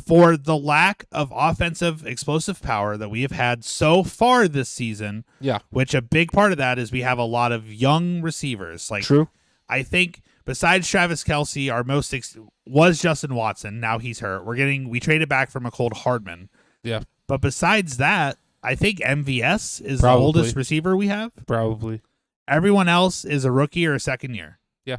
for the lack of offensive explosive power that we have had so far this season, which a big part of that is we have a lot of young receivers. Like, true. I think besides Travis Kelce, our most was Justin Watson. Now he's hurt. We traded back for McCold Hardman. Yeah. But besides that, I think MVS is the oldest receiver we have. Probably. Everyone else is a rookie or a second year. Yeah.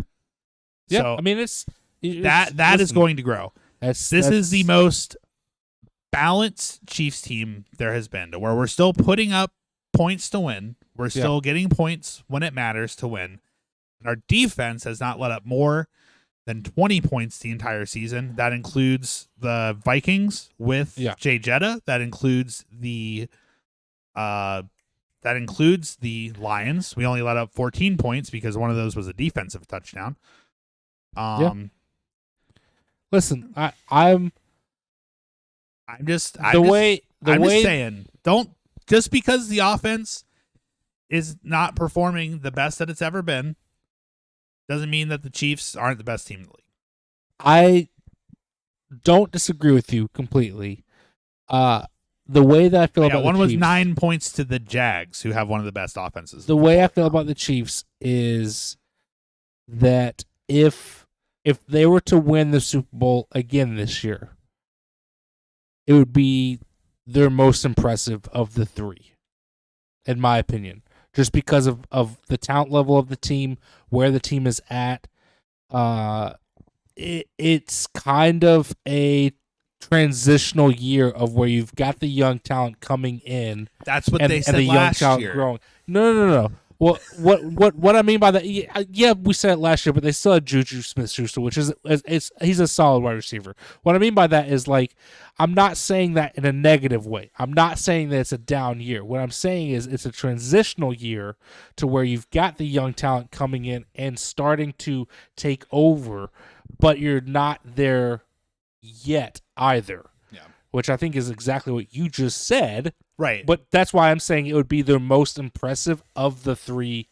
So I mean, it's that is going to grow. This is the most balanced Chiefs team there has been, to where we're still putting up points to win. We're still getting points when it matters to win. And our defense has not let up more than 20 points the entire season. That includes the Vikings with Jay Jetta. That includes the Lions. We only let up 14 points because one of those was a defensive touchdown. Listen, I'm just saying, just because the offense is not performing the best that it's ever been, doesn't mean that the Chiefs aren't the best team in the league. I don't disagree with you completely. The way that I feel about one the was Chiefs, 9 points to the Jags, who have one of the best offenses. The way I feel about the Chiefs is that if they were to win the Super Bowl again this year, it would be their most impressive of the three, in my opinion. Just because of the talent level of the team, where the team is at. It's kind of a transitional year of where you've got the young talent coming in. That's what they said and the last young talent year. Growing. No. Well, what I mean by that? Yeah, we said it last year, but they still had Juju Smith-Schuster, which is he's a solid wide receiver. What I mean by that is, like, I'm not saying that in a negative way. I'm not saying that it's a down year. What I'm saying is it's a transitional year to where you've got the young talent coming in and starting to take over, but you're not there yet either. Yeah. Which I think is exactly what you just said. Right. But that's why I'm saying it would be their most impressive of the three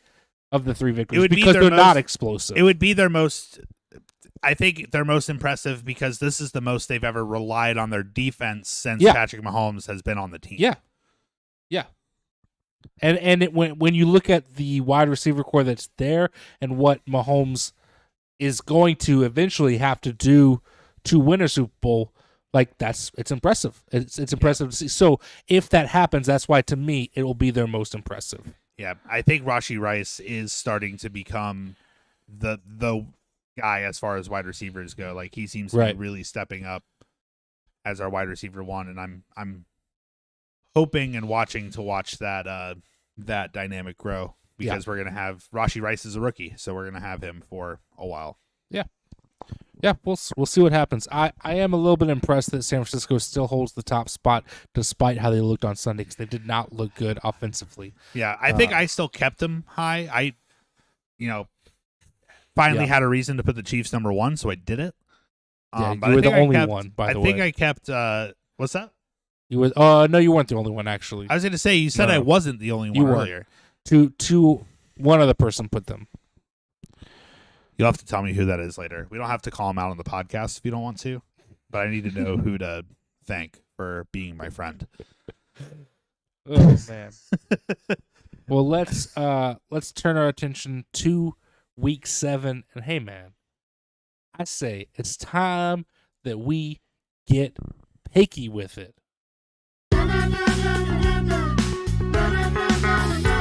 victories, because they're not explosive. It would be their most, I think they're most impressive because this is the most they've ever relied on their defense since Patrick Mahomes has been on the team. Yeah. And when you look at the wide receiver core that's there and what Mahomes is going to eventually have to do to win a Super Bowl, like, it's impressive. It's impressive to see. So if that happens, that's why, to me, it will be their most impressive. Yeah, I think Rashee Rice is starting to become the guy as far as wide receivers go. Like, he seems to be really stepping up as our wide receiver one, and I'm hoping and watching to watch that dynamic grow, because we're gonna have Rashee Rice as a rookie, so we're gonna have him for a while. Yeah, we'll see what happens. I am a little bit impressed that San Francisco still holds the top spot despite how they looked on Sunday, because they did not look good offensively. Yeah, I think I still kept them high. I, finally had a reason to put the Chiefs number one, so I did it. You were the only one, by the way. I think I kept, what's that? You were, no, you weren't the only one, actually. I was going to say, you said I wasn't the only one earlier. One other person put them. You'll have to tell me who that is later. We don't have to call him out on the podcast if you don't want to, but I need to know who to thank for being my friend. Oh, man. Well, let's turn our attention to Week 7. And hey, man, I say it's time that we get picky with it.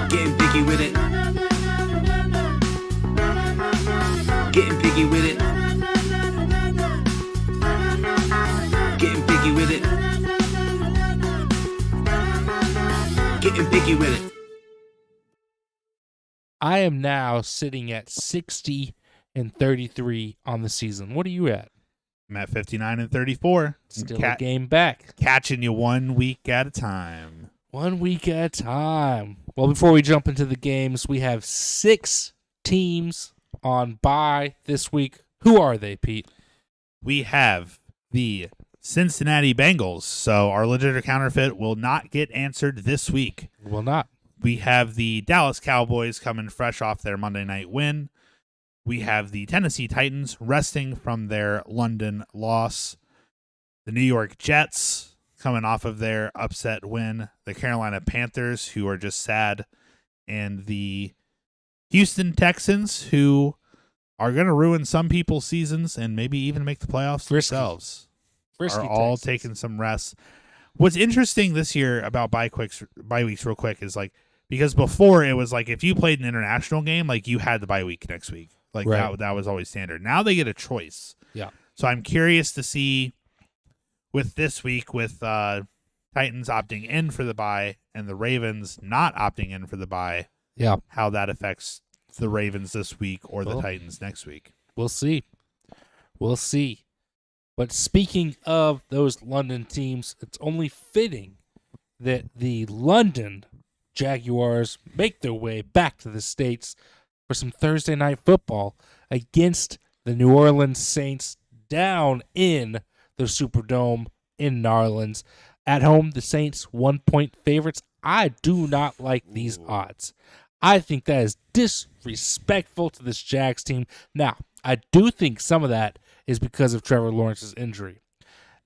Getting picky with it. Getting picky with it. Getting picky with it. Getting picky with it. I am now sitting at 60-33 on the season. What are you at? I'm at 59-34. Still a game back. Catching you 1 week at a time. 1 week at a time. Well, before we jump into the games, we have 6 teams on bye this week. Who are they, Pete? We have the Cincinnati Bengals. So our legit or counterfeit will not get answered this week. Will not. We have the Dallas Cowboys coming fresh off their Monday night win. We have the Tennessee Titans resting from their London loss. The New York Jets coming off of their upset win. The Carolina Panthers, who are just sad. And the Houston Texans, who are going to ruin some people's seasons and maybe even make the playoffs themselves, are all taking some rest. What's interesting this year about bye weeks real quick is, like, because before it was like if you played an international game, like, you had the bye week next week. Like, that was always standard. Now they get a choice. Yeah. So I'm curious to see with this week with Titans opting in for the bye and the Ravens not opting in for the bye, Yeah, how that affects the Ravens this week or the Well, Titans next week. we'll see. We'll see. But speaking of those London teams, it's only fitting that the London Jaguars make their way back to the States for some Thursday night football against the New Orleans Saints down in the Superdome in New Orleans. At home, the Saints 1-point favorites. I do not like these odds. I think that is disrespectful to this Jags team. Now, I do think some of that is because of Trevor Lawrence's injury.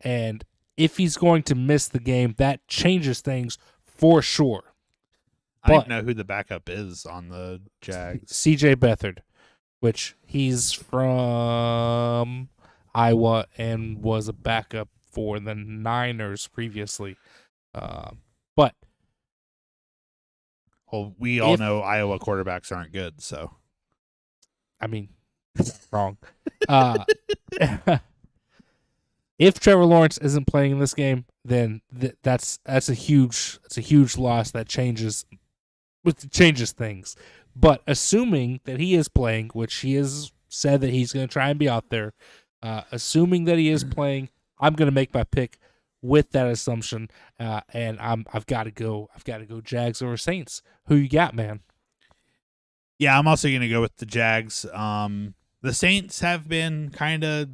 And if he's going to miss the game, that changes things for sure. I don't But- know who the backup is on the Jags. CJ Beathard, which he's from Iowa and was a backup for the Niners previously. But Well, we all If- know Iowa quarterbacks aren't good, so I mean, wrong. If Trevor Lawrence isn't playing in this game, then that's a huge loss that changes things. But assuming that he is playing, which he has said that he's going to try and be out there, assuming that he is playing, I'm going to make my pick with that assumption, and I've got to go Jags over Saints. Who you got, man? yeah, I'm also going to go with the Jags. The Saints have been kind of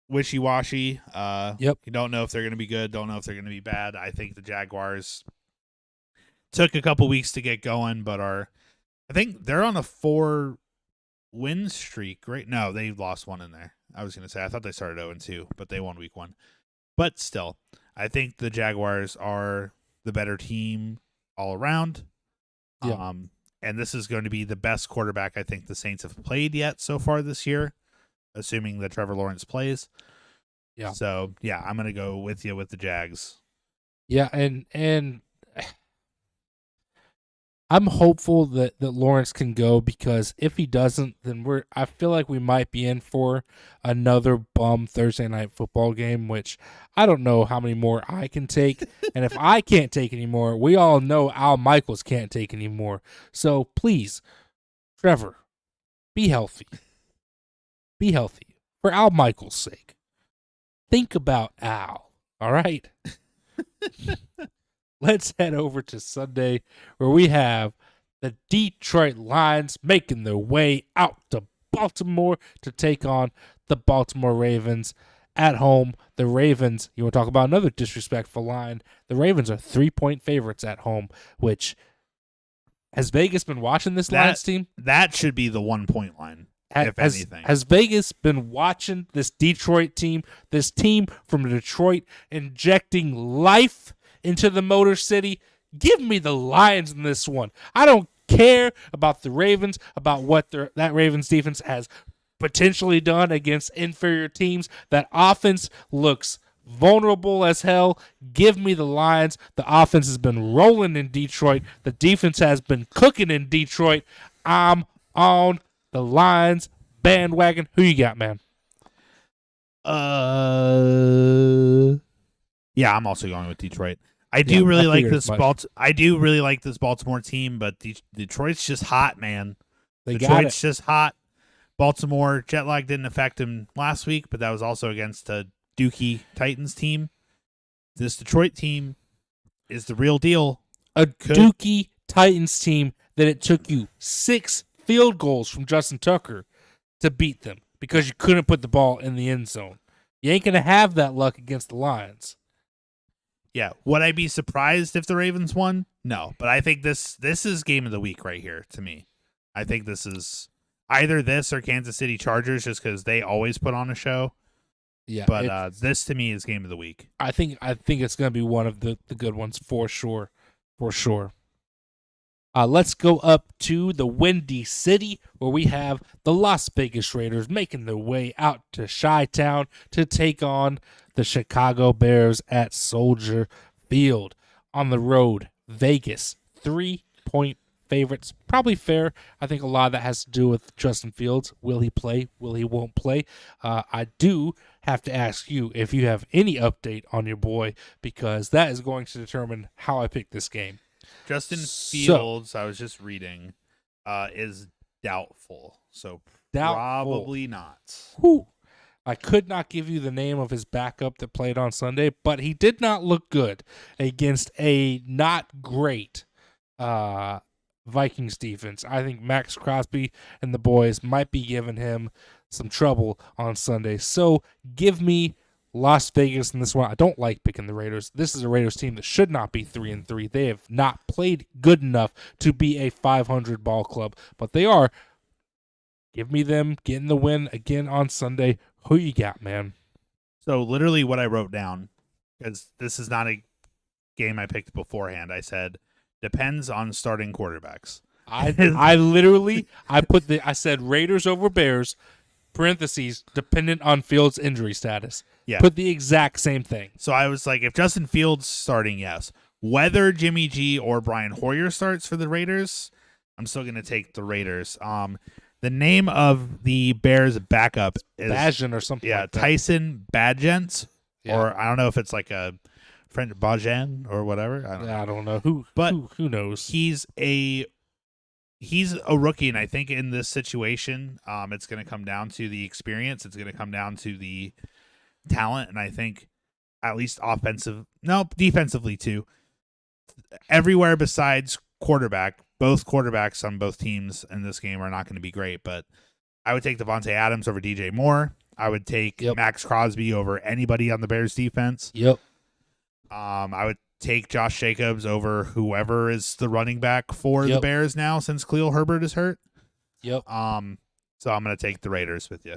wishy-washy. Yep. You don't know if they're going to be good, don't know if they're going to be bad. I think the Jaguars took a couple weeks to get going, but I think they're on a 4-win streak, right? No, they lost one in there. I was going to say, I thought they started 0-2, but they won week 1. But still, I think the Jaguars are the better team all around. Yeah. And this is going to be the best quarterback I think the Saints have played yet so far this year, assuming that Trevor Lawrence plays. Yeah. So, yeah, I'm going to go with you with the Jags. Yeah, and I'm hopeful that Lawrence can go, because if he doesn't, then I feel like we might be in for another bum Thursday night football game, which I don't know how many more I can take. And if I can't take anymore, we all know Al Michaels can't take anymore. So please, Trevor, be healthy. Be healthy for Al Michaels' sake. Think about Al, all right? Let's head over to Sunday, where we have the Detroit Lions making their way out to Baltimore to take on the Baltimore Ravens. At home, the Ravens, you want to talk about another disrespectful line, the Ravens are 3-point favorites at home, which, has Vegas been watching this Lions team? That should be the 1-point line, if anything. Has Vegas been watching this Detroit team, this team from Detroit injecting life into the Motor City? Give me the Lions in this one. I don't care about the Ravens, about what that Ravens defense has potentially done against inferior teams. That offense looks vulnerable as hell. Give me the Lions. The offense has been rolling in Detroit. The defense has been cooking in Detroit. I'm on the Lions bandwagon. Who you got, man? Yeah, I'm also going with Detroit. I do Yeah, really I like figured this as much. I do really like this Baltimore team, but Detroit's just hot, man. They got Detroit's it. just hot. Baltimore jet lag didn't affect him last week, but that was also against a Dookie Titans team. This Detroit team is the real deal. A Dookie Titans team that it took you 6 field goals from Justin Tucker to beat them because you couldn't put the ball in the end zone. You ain't going to have that luck against the Lions. Yeah, would I be surprised if the Ravens won? No, but I think this is game of the week right here to me. I think this is either this or Kansas City Chargers, just because they always put on a show. Yeah, But this to me is game of the week. I think it's going to be one of the good ones for sure. For sure. Let's go up to the Windy City, where we have the Las Vegas Raiders making their way out to Chi-Town to take on the Chicago Bears at Soldier Field. On the road, Vegas, 3-point favorites. Probably fair. I think a lot of that has to do with Justin Fields. Will he play? Will he won't play? I do have to ask you if you have any update on your boy, because that is going to determine how I pick this game. Justin So- Fields, I was just reading, is doubtful. So Doubtful. probably not. Whew. I could not give you the name of his backup that played on Sunday, but he did not look good against a not great Vikings defense. I think Max Crosby and the boys might be giving him some trouble on Sunday. So give me Las Vegas in this one. I don't like picking the Raiders. This is a Raiders team that should not be 3-3. They have not played good enough to be a 500 ball club, but they are. Give me them getting the win again on Sunday. Who you got, man? So literally what I wrote down, because this is not a game I picked beforehand, I said, depends on starting quarterbacks. I said Raiders over Bears, parentheses, dependent on Fields' injury status. Yeah. Put the exact same thing. So I was like, if Justin Fields starting, yes. Whether Jimmy G or Brian Hoyer starts for the Raiders, I'm still going to take the Raiders. The name of the Bears backup is Bajan or something like that. Tyson Badgent, Yeah. or I don't know if it's like a French Bajan or whatever. I don't know. I don't know. But who knows? He's a rookie, and I think in this situation, it's going to come down to the experience. It's going to come down to the talent, and I think at least defensively too. Everywhere besides quarterback, both quarterbacks on both teams in this game are not going to be great, but I would take Devontae Adams over DJ Moore. I would take Max Crosby over anybody on the Bears defense. Yep. I would take Josh Jacobs over whoever is the running back for the Bears now since Khalil Herbert is hurt. Yep. So I'm going to take the Raiders with you.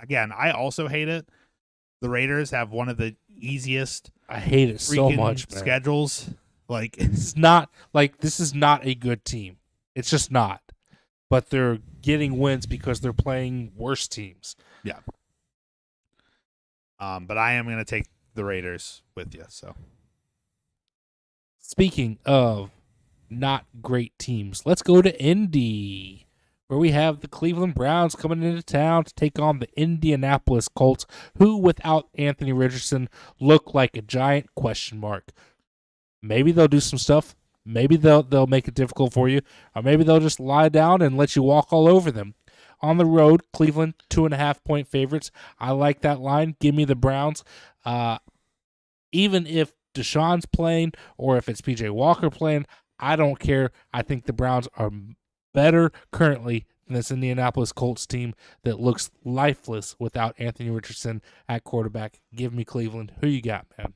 Again, I also hate it. The Raiders have one of the easiest I hate it so freaking much, man. schedules. Like, This is not a good team. It's just not. But they're getting wins because they're playing worse teams. yeah. But I am going to take the Raiders with you. So Speaking of not great teams, let's go to Indy, where we have the Cleveland Browns coming into town to take on the Indianapolis Colts, who, without Anthony Richardson, look like a giant question mark. Maybe they'll do some stuff. Maybe they'll make it difficult for you, or maybe they'll just lie down and let you walk all over them. On the road, Cleveland 2.5-point favorites. I like that line. Give me the Browns. Even if Deshaun's playing or if it's PJ Walker playing, I don't care. I think the Browns are better currently than this Indianapolis Colts team that looks lifeless without Anthony Richardson at quarterback. Give me Cleveland. Who you got, man?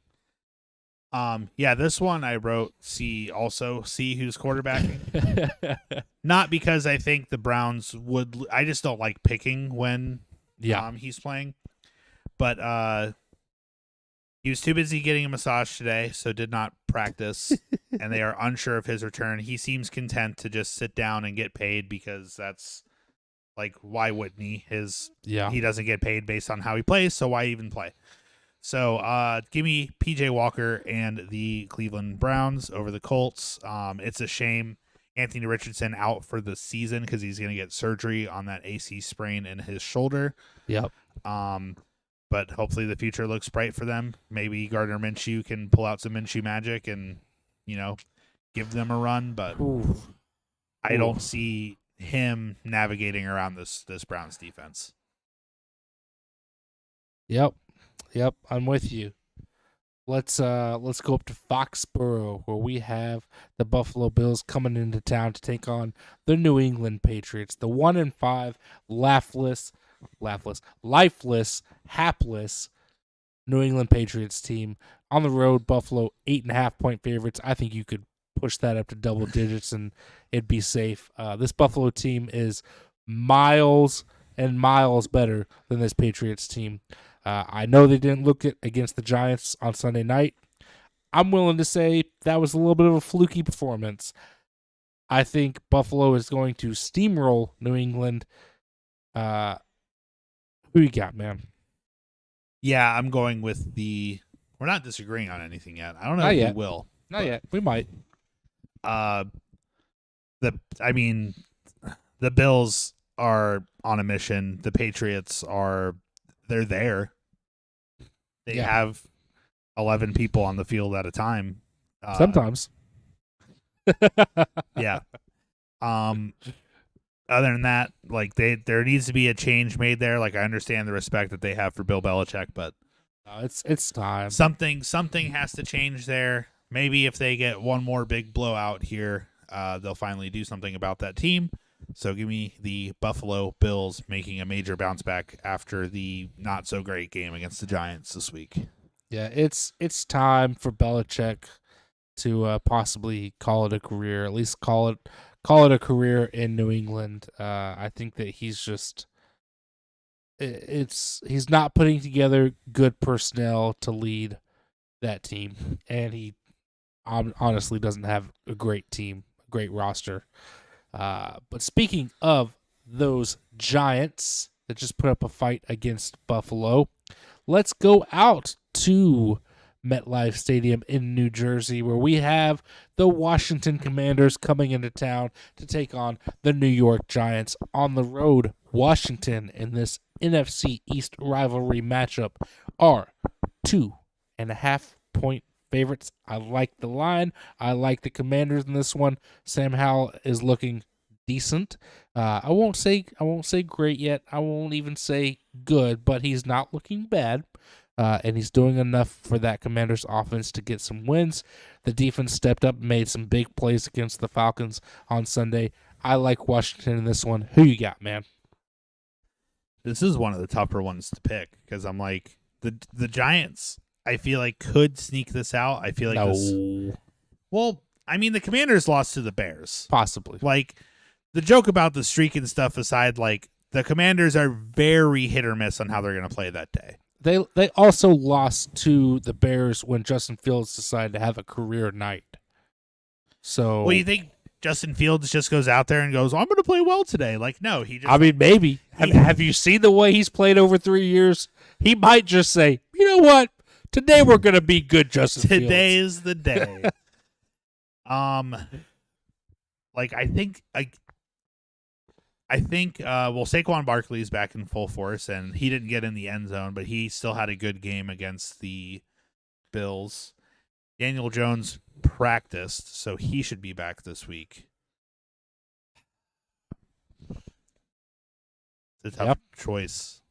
yeah, this one I wrote see who's quarterbacking. Not because I think the Browns would. I just don't like picking when he's playing. But he was too busy getting a massage today, so did not practice, and they are unsure of his return. He seems content to just sit down and get paid because that's like, why wouldn't he? He doesn't get paid based on how he plays, so why even play? So give me PJ Walker and the Cleveland Browns over the Colts. It's a shame Anthony Richardson out for the season because he's going to get surgery on that AC sprain in his shoulder. Yep. But hopefully the future looks bright for them. Maybe Gardner Minshew can pull out some Minshew magic and, give them a run. But I don't see him navigating around this Browns defense. Yep, I'm with you. Let's go up to Foxborough, where we have the Buffalo Bills coming into town to take on the New England Patriots, the 1-5 lifeless, hapless New England Patriots team. On the road, Buffalo 8.5-point favorites. I think you could push that up to double digits and it'd be safe. This Buffalo team is miles and miles better than this Patriots team. I know they didn't look it against the Giants on Sunday night. I'm willing to say that was a little bit of a fluky performance. I think Buffalo is going to steamroll New England. Who you got, man? Yeah, I'm going with we're not disagreeing on anything yet. I don't know Not if yet. we will. Not yet. We might. The Bills are on a mission. The Patriots they're there. they Yeah. have 11 people on the field at a time. Sometimes. Yeah. Other than that, like there needs to be a change made there. Like I understand the respect that they have for Bill Belichick, but It's time. something has to change there. Maybe if they get one more big blowout here, they'll finally do something about that team. So give me the Buffalo Bills making a major bounce back after the not so great game against the Giants this week. Yeah, it's time for Belichick to possibly call it a career. At least call it a career in New England. I think that he's just he's not putting together good personnel to lead that team, and he honestly doesn't have a great team, a great roster. But speaking of those Giants that just put up a fight against Buffalo, let's go out to MetLife Stadium in New Jersey, where we have the Washington Commanders coming into town to take on the New York Giants on the road. Washington in this NFC East rivalry matchup are 2.5-point favorites. I like the line. I like the Commanders in this one. Sam Howell is looking decent. I won't say great yet. I won't even say good, but he's not looking bad. And he's doing enough for that Commanders offense to get some wins. The defense stepped up and made some big plays against the Falcons on Sunday. I like Washington in this one. Who you got, man? This is one of the tougher ones to pick because I'm like the Giants. I feel like could sneak this out. I feel like this. Well, I mean the Commanders lost to the Bears. Possibly. Like the joke about the streak and stuff aside, like the Commanders are very hit or miss on how they're going to play that day. They also lost to the Bears when Justin Fields decided to have a career night. So, Well, you think Justin Fields just goes out there and goes, "I'm going to play well today"? Like, no, he just. I mean, maybe. Have you seen the way he's played over 3 years? He might just say, "You know what? Today we're going to be good, Justin Fields." Today is the day. Like I think Saquon Barkley is back in full force, and he didn't get in the end zone, but he still had a good game against the Bills. Daniel Jones practiced, so he should be back this week. It's a tough choice.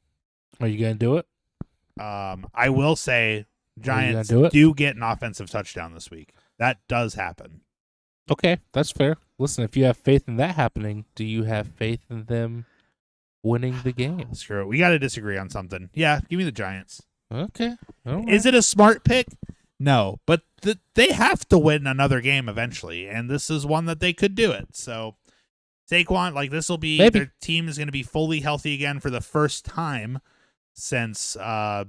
Are you going to do it? I will say Giants do it? do get an offensive touchdown this week. That does happen. Okay, that's fair. Listen, if you have faith in that happening, do you have faith in them winning the game? Screw it. We got to disagree on something. Yeah, give me the Giants. Okay. All right. Is it a smart pick? No, but they have to win another game eventually, and this is one that they could do it. So Saquon, like this will be Maybe. Their team is going to be fully healthy again for the first time since that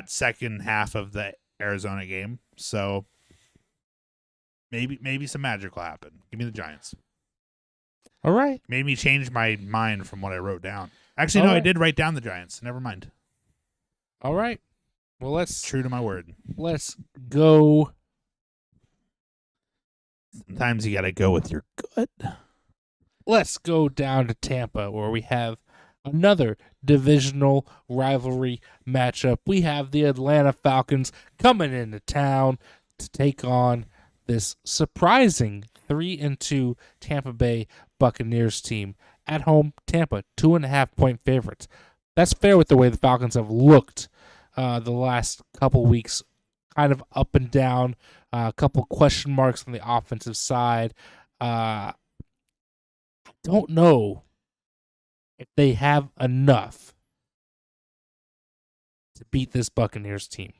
second half of the Arizona game. So maybe some magic will happen. Give me the Giants. All right. Made me change my mind from what I wrote down. Actually, All no, I right. did write down the Giants. Never mind. All right. Well, let's True to my word. go. Sometimes you got to go with your gut. Let's go down to Tampa, where we have another divisional rivalry matchup. We have the Atlanta Falcons coming into town to take on this surprising 3-2 Tampa Bay Buccaneers team. At home, Tampa, 2.5-point favorites. That's fair with the way the Falcons have looked the last couple weeks, kind of up and down, a couple question marks on the offensive side. I don't know if they have enough to beat this Buccaneers team.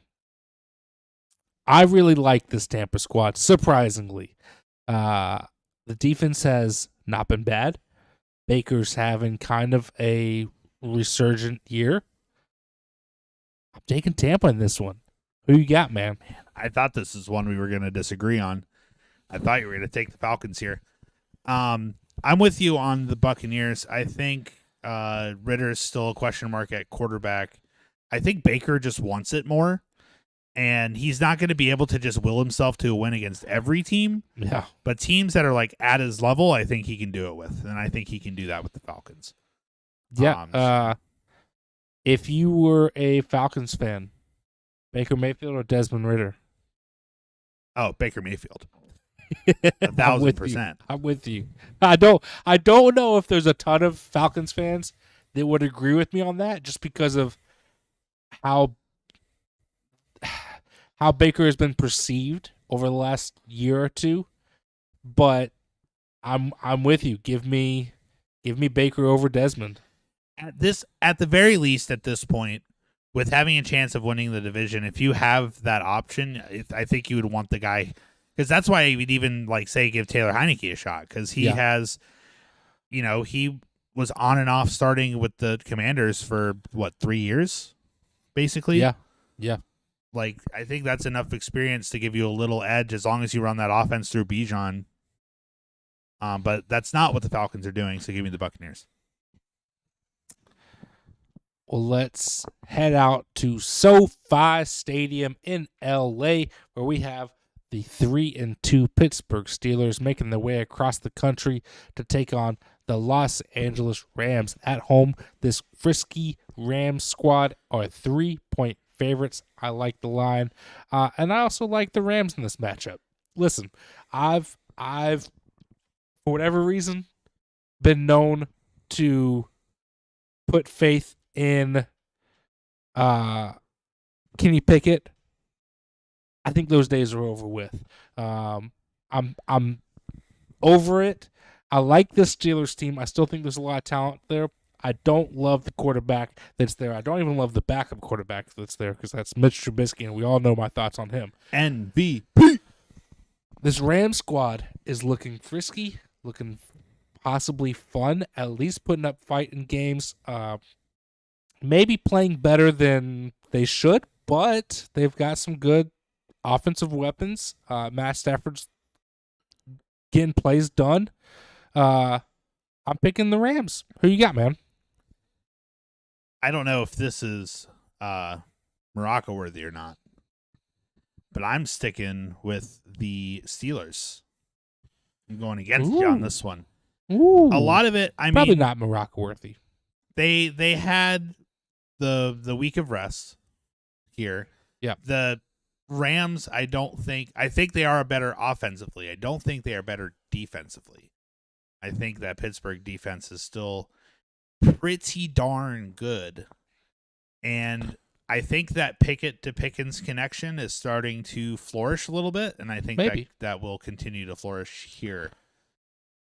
I really like this Tampa squad, surprisingly. The defense has not been bad. Baker's having kind of a resurgent year. I'm taking Tampa in this one. Who you got, man? I thought this is one we were going to disagree on. I thought you were going to take the Falcons here. I'm with you on the Buccaneers. I think Ritter's still a question mark at quarterback. I think Baker just wants it more, and he's not going to be able to just will himself to a win against every team. Yeah. But teams that are like at his level, I think he can do it with, and I think he can do that with the Falcons. Yeah. If you were a Falcons fan Baker Mayfield or Desmond Ritter? Oh, Baker Mayfield. I'm with 1,000%. I'm with you. I don't know if there's a ton of Falcons fans that would agree with me on that, just because of how Baker has been perceived over the last year or two. But I'm with you. Give me Baker over Desmond. At the very least, at this point, with having a chance of winning the division, if you have that option, I think you would want the guy, because that's why I would even say give Taylor Heineke a shot, because he has, he was on and off starting with the Commanders for 3 years, basically. Yeah. I think that's enough experience to give you a little edge as long as you run that offense through Bijan. But that's not what the Falcons are doing, so give me the Buccaneers. Well, let's head out to SoFi Stadium in LA, where we have the 3-2 Pittsburgh Steelers making their way across the country to take on the Los Angeles Rams at home. This frisky Rams squad are 3-point favorites. I like the line, and I also like the Rams in this matchup. Listen, I've for whatever reason been known to put faith in Kenny Pickett. I think those days are over with. I'm over it. I like this Steelers team. I still think there's a lot of talent there. I don't love the quarterback that's there. I don't even love the backup quarterback that's there, because that's Mitch Trubisky, and we all know my thoughts on him. MVP. This Rams squad is looking frisky, looking possibly fun, at least putting up fight in games. Maybe playing better than they should, but they've got some good offensive weapons. Matt Stafford's getting plays done. I'm picking the Rams. Who you got, man? I don't know if this is Morocco worthy or not, but I'm sticking with the Steelers. I'm going against you on this one. Ooh. A lot of it, Probably not Morocco worthy. They had the week of rest here. Yeah. The Rams, I think they are better offensively. I don't think they are better defensively. I think that Pittsburgh defense is still pretty darn good. And I think that Pickett to Pickens connection is starting to flourish a little bit, and I think that will continue to flourish here.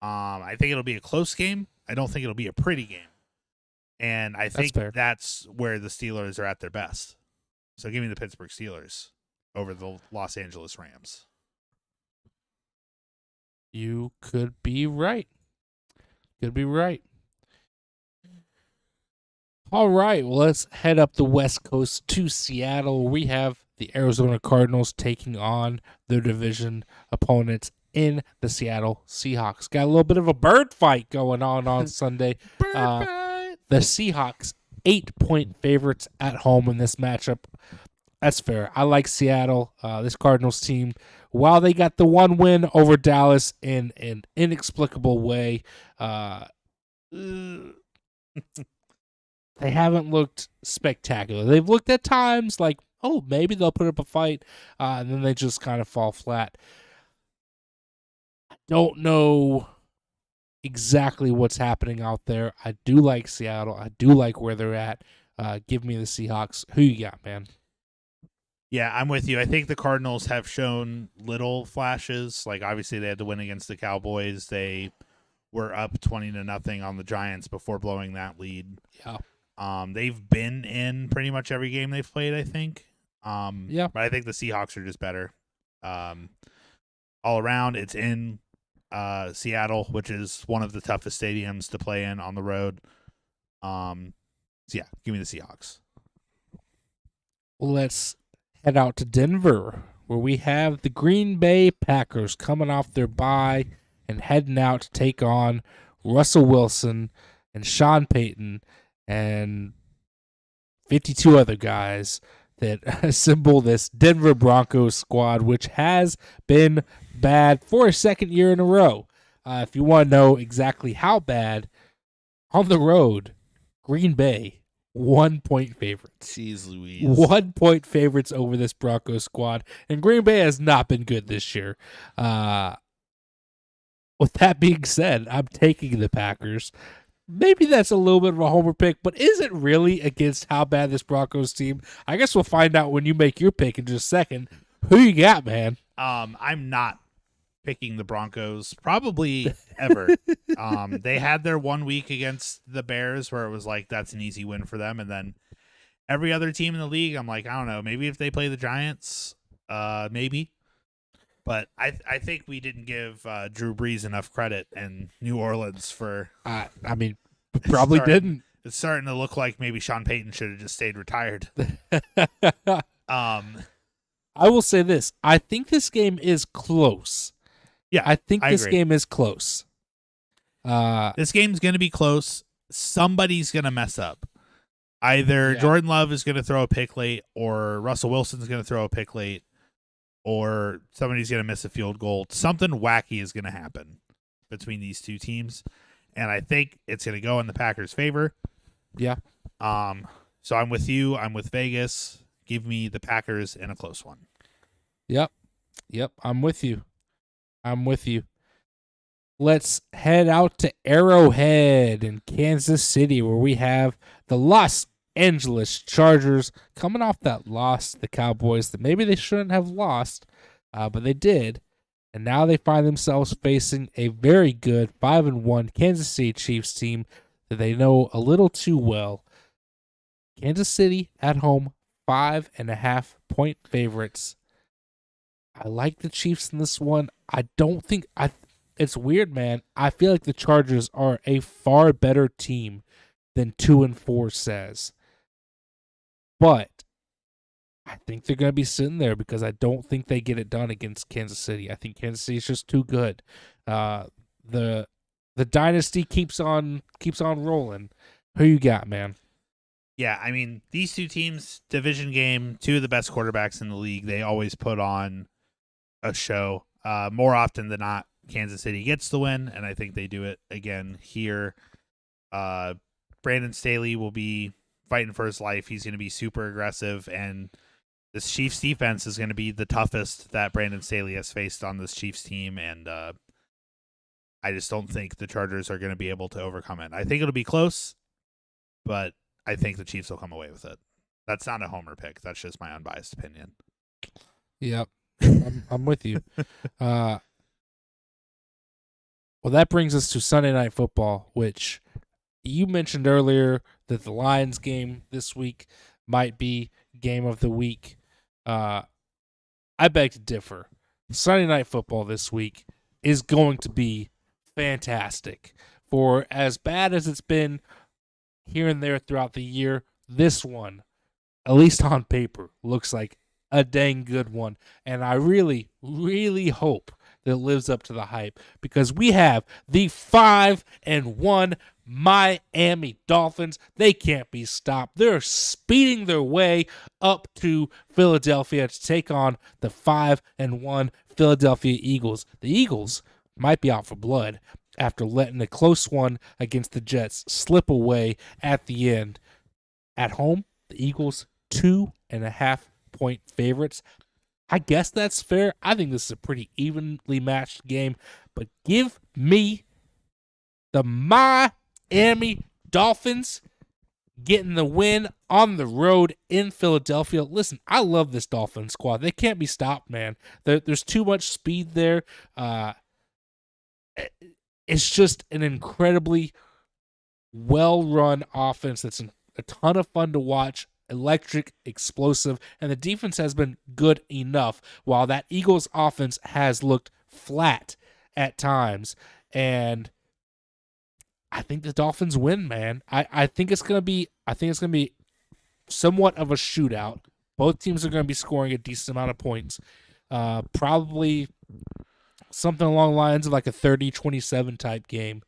I think it'll be a close game. I don't think it'll be a pretty game. And I think that's where the Steelers are at their best. So give me the Pittsburgh Steelers over the Los Angeles Rams. You could be right. Could be right. All right, well, let's head up the West Coast to Seattle. We have the Arizona Cardinals taking on their division opponents in the Seattle Seahawks. Got a little bit of a bird fight going on Sunday. The Seahawks, 8-point favorites at home in this matchup. That's fair. I like Seattle. This Cardinals team, while they got the one win over Dallas in an inexplicable way, they haven't looked spectacular. They've looked at times like, oh, maybe they'll put up a fight, and then they just kind of fall flat. I don't know exactly what's happening out there. I do like Seattle. I do like where they're at. Give me the Seahawks. Who you got, man? Yeah, I'm with you. I think the Cardinals have shown little flashes. Like, obviously, they had to win against the Cowboys. They were up 20-0 on the Giants before blowing that lead. Yeah. They've been in pretty much every game they've played, I think. Yeah. But I think the Seahawks are just better. All around, it's in Seattle, which is one of the toughest stadiums to play in on the road. So, yeah, give me the Seahawks. Well, let's head out to Denver, where we have the Green Bay Packers coming off their bye and heading out to take on Russell Wilson and Sean Payton and 52 other guys that assemble this Denver Broncos squad, which has been bad for a second year in a row. If you want to know exactly how bad, on the road, Green Bay 1 point favorites. Jeez Louise. 1 point favorites over this Broncos squad. And Green Bay has not been good this year. With that being said, I'm taking the Packers. Maybe that's a little bit of a homer pick, but is it really against how bad this Broncos team? I guess we'll find out when you make your pick in just a second. Who you got, man? I'm not picking the Broncos probably ever. They had their 1 week against the Bears where it was like that's an easy win for them, and then every other team in the league, I'm like, I don't know, maybe if they play the Giants, maybe. But I think we didn't give Drew Brees enough credit in New Orleans for. I mean, probably didn't. It's starting to look like maybe Sean Payton should have just stayed retired. I will say this: I think this game is close. Yeah, I think this agree. game is close. This game's going to be close. Somebody's going to mess up. Either Jordan Love is going to throw a pick late, or Russell Wilson's going to throw a pick late, or somebody's going to miss a field goal. Something wacky is going to happen between these two teams, and I think it's going to go in the Packers' favor. Yeah. So I'm with you. I'm with Vegas. Give me the Packers in a close one. Yep. I'm with you. Let's head out to Arrowhead in Kansas City, where we have the Los Angeles Chargers coming off that loss to the Cowboys that maybe they shouldn't have lost, but they did. And now they find themselves facing a very good 5-1 Kansas City Chiefs team that they know a little too well. Kansas City at home, 5.5 point favorites. I like the Chiefs in this one. I don't think it's weird, man. I feel like the Chargers are a far better team than 2-4 says. But I think they're going to be sitting there because I don't think they get it done against Kansas City. I think Kansas City is just too good. The dynasty keeps on rolling. Who you got, man? Yeah, I mean, these two teams, division game, two of the best quarterbacks in the league. They always put on a show. More often than not, Kansas City gets the win, and I think they do it again here. Brandon Staley will be fighting for his life. He's going to be super aggressive, and this Chiefs defense is going to be the toughest that Brandon Staley has faced on this Chiefs team, and I just don't think the Chargers are going to be able to overcome it. I think it'll be close, but I think the Chiefs will come away with it. That's not a homer pick. That's just my unbiased opinion. Yep. I'm with you. Well, that brings us to Sunday Night Football, which you mentioned earlier that the Lions game this week might be game of the week. I beg to differ. Sunday Night Football this week is going to be fantastic. For as bad as it's been here and there throughout the year, this one, at least on paper, looks like a dang good one. And I really, really hope that it lives up to the hype because we have the 5-1 Miami Dolphins. They can't be stopped. They're speeding their way up to Philadelphia to take on the 5-1 Philadelphia Eagles. The Eagles might be out for blood after letting a close one against the Jets slip away at the end. At home, the Eagles 2.5 point favorites. I guess that's fair. I think this is a pretty evenly matched game, but give me the Miami Dolphins getting the win on the road in Philadelphia. Listen, I love this Dolphins squad. They can't be stopped, man. There's too much speed there. It's just an incredibly well-run offense that's a ton of fun to watch, electric, explosive, and the defense has been good enough while that Eagles offense has looked flat at times. And I think the Dolphins win, man. I think it's gonna be somewhat of a shootout. Both teams are gonna be scoring a decent amount of points. Probably something along the lines of like a 30-27 type game.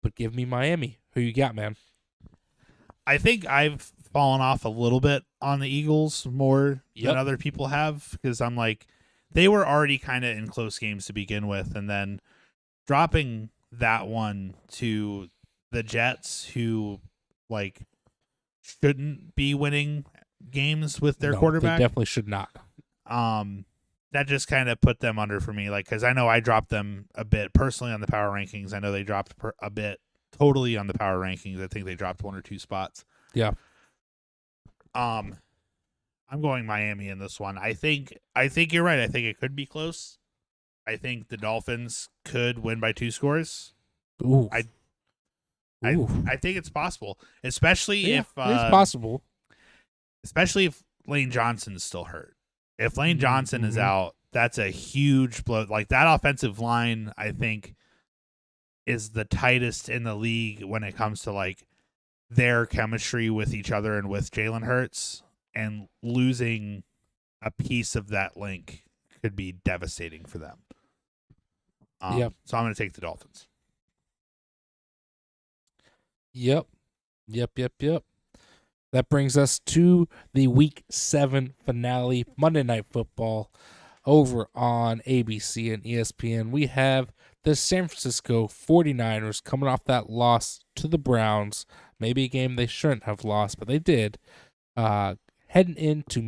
But give me Miami. Who you got, man? I think I've fallen off a little bit on the Eagles more than other people have because I'm like, they were already kind of in close games to begin with, and then dropping that one to the Jets, who like shouldn't be winning games with their No, quarterback. They definitely should not. That just kind of put them under for me, like, because I know I dropped them a bit personally on the power rankings. I know they dropped a bit totally on the power rankings. I think they dropped 1 or 2 spots. Yeah. I'm going Miami in this one. I think you're right. I think it could be close. I think the Dolphins could win by 2 scores. Ooh. I think it's possible, especially Yeah, if it's possible. especially if Lane Johnson's still hurt. If Lane Johnson is out, that's a huge blow. Like, that offensive line, I think, is the tightest in the league when it comes to like their chemistry with each other and with Jalen Hurts. And losing a piece of that link could be devastating for them. Yep. So I'm going to take the Dolphins. Yep. That brings us to the Week 7 finale, Monday Night Football, over on ABC and ESPN. We have the San Francisco 49ers coming off that loss to the Browns. Maybe a game they shouldn't have lost, but they did. Heading into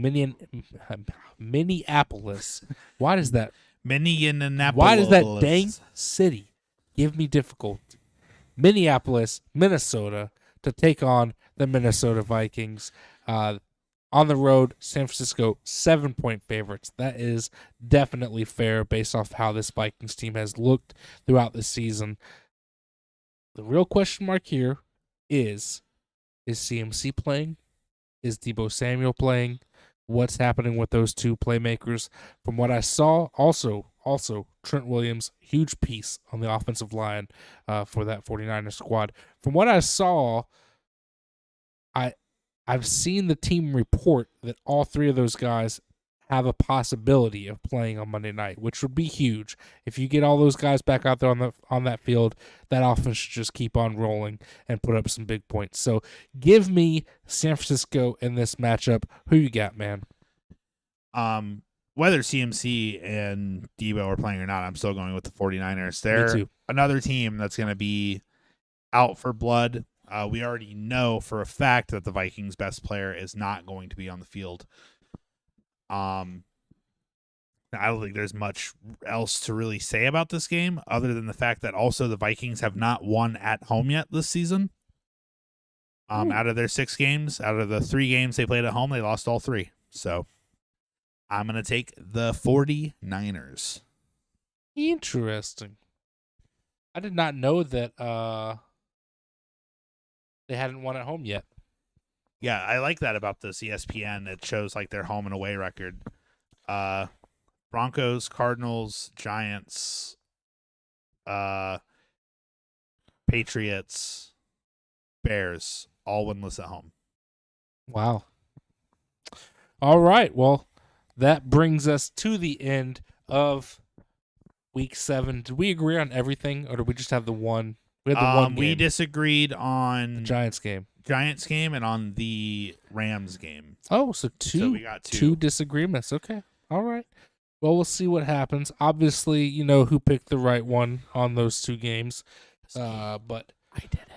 Minneapolis. Why does that? Minneapolis. Why does that dang city give me difficulty? Minneapolis, Minnesota, to take on the Minnesota Vikings. On the road, San Francisco, 7-point favorites. That is definitely fair based off how this Vikings team has looked throughout the season. The real question mark here is CMC playing? Is Deebo Samuel playing? What's happening with those two playmakers? From what I saw, also Trent Williams, huge piece on the offensive line for that 49ers squad. From what I saw, I've seen the team report that all 3 of those guys have a possibility of playing on Monday night, which would be huge. If you get all those guys back out there on that field, that offense should just keep on rolling and put up some big points. So give me San Francisco in this matchup. Who you got, man? Whether CMC and Deebo are playing or not, I'm still going with the 49ers. They're too. another team that's going to be out for blood. We already know for a fact that the Vikings' best player is not going to be on the field. I don't think there's much else to really say about this game other than the fact that also the Vikings have not won at home yet this season. Out of their 6 games, out of the 3 games they played at home, they lost all 3. So I'm going to take the 49ers. Interesting. I did not know that they hadn't won at home yet. Yeah, I like that about this ESPN. It shows like their home and away record. Broncos, Cardinals, Giants, Patriots, Bears, all winless at home. Wow. All right. Well, that brings us to the end of Week 7. Did we agree on everything, or did we just have the one? We had the one game. We disagreed on the Giants game. And on the Rams game. Oh, so we got 2. 2 disagreements. Okay. All right. Well, we'll see what happens. Obviously, you know who picked the right one on those 2 games. But I did it.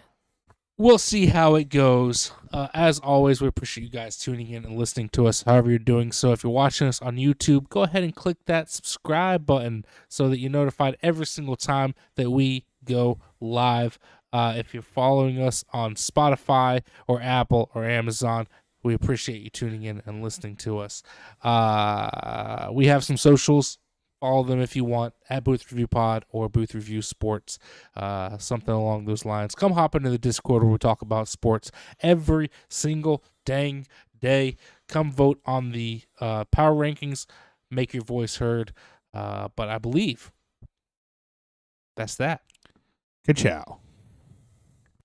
We'll see how it goes. As always, we appreciate you guys tuning in and listening to us, however you're doing so. If you're watching us on YouTube, go ahead and click that subscribe button so that you're notified every single time that we go live. If you're following us on Spotify or Apple or Amazon, we appreciate you tuning in and listening to us. We have some socials. Follow them if you want, at Booth Review Pod or Booth Review Sports, something along those lines. Come hop into the Discord where we talk about sports every single dang day. Come vote on the power rankings. Make your voice heard. But I believe that's that. Good chow.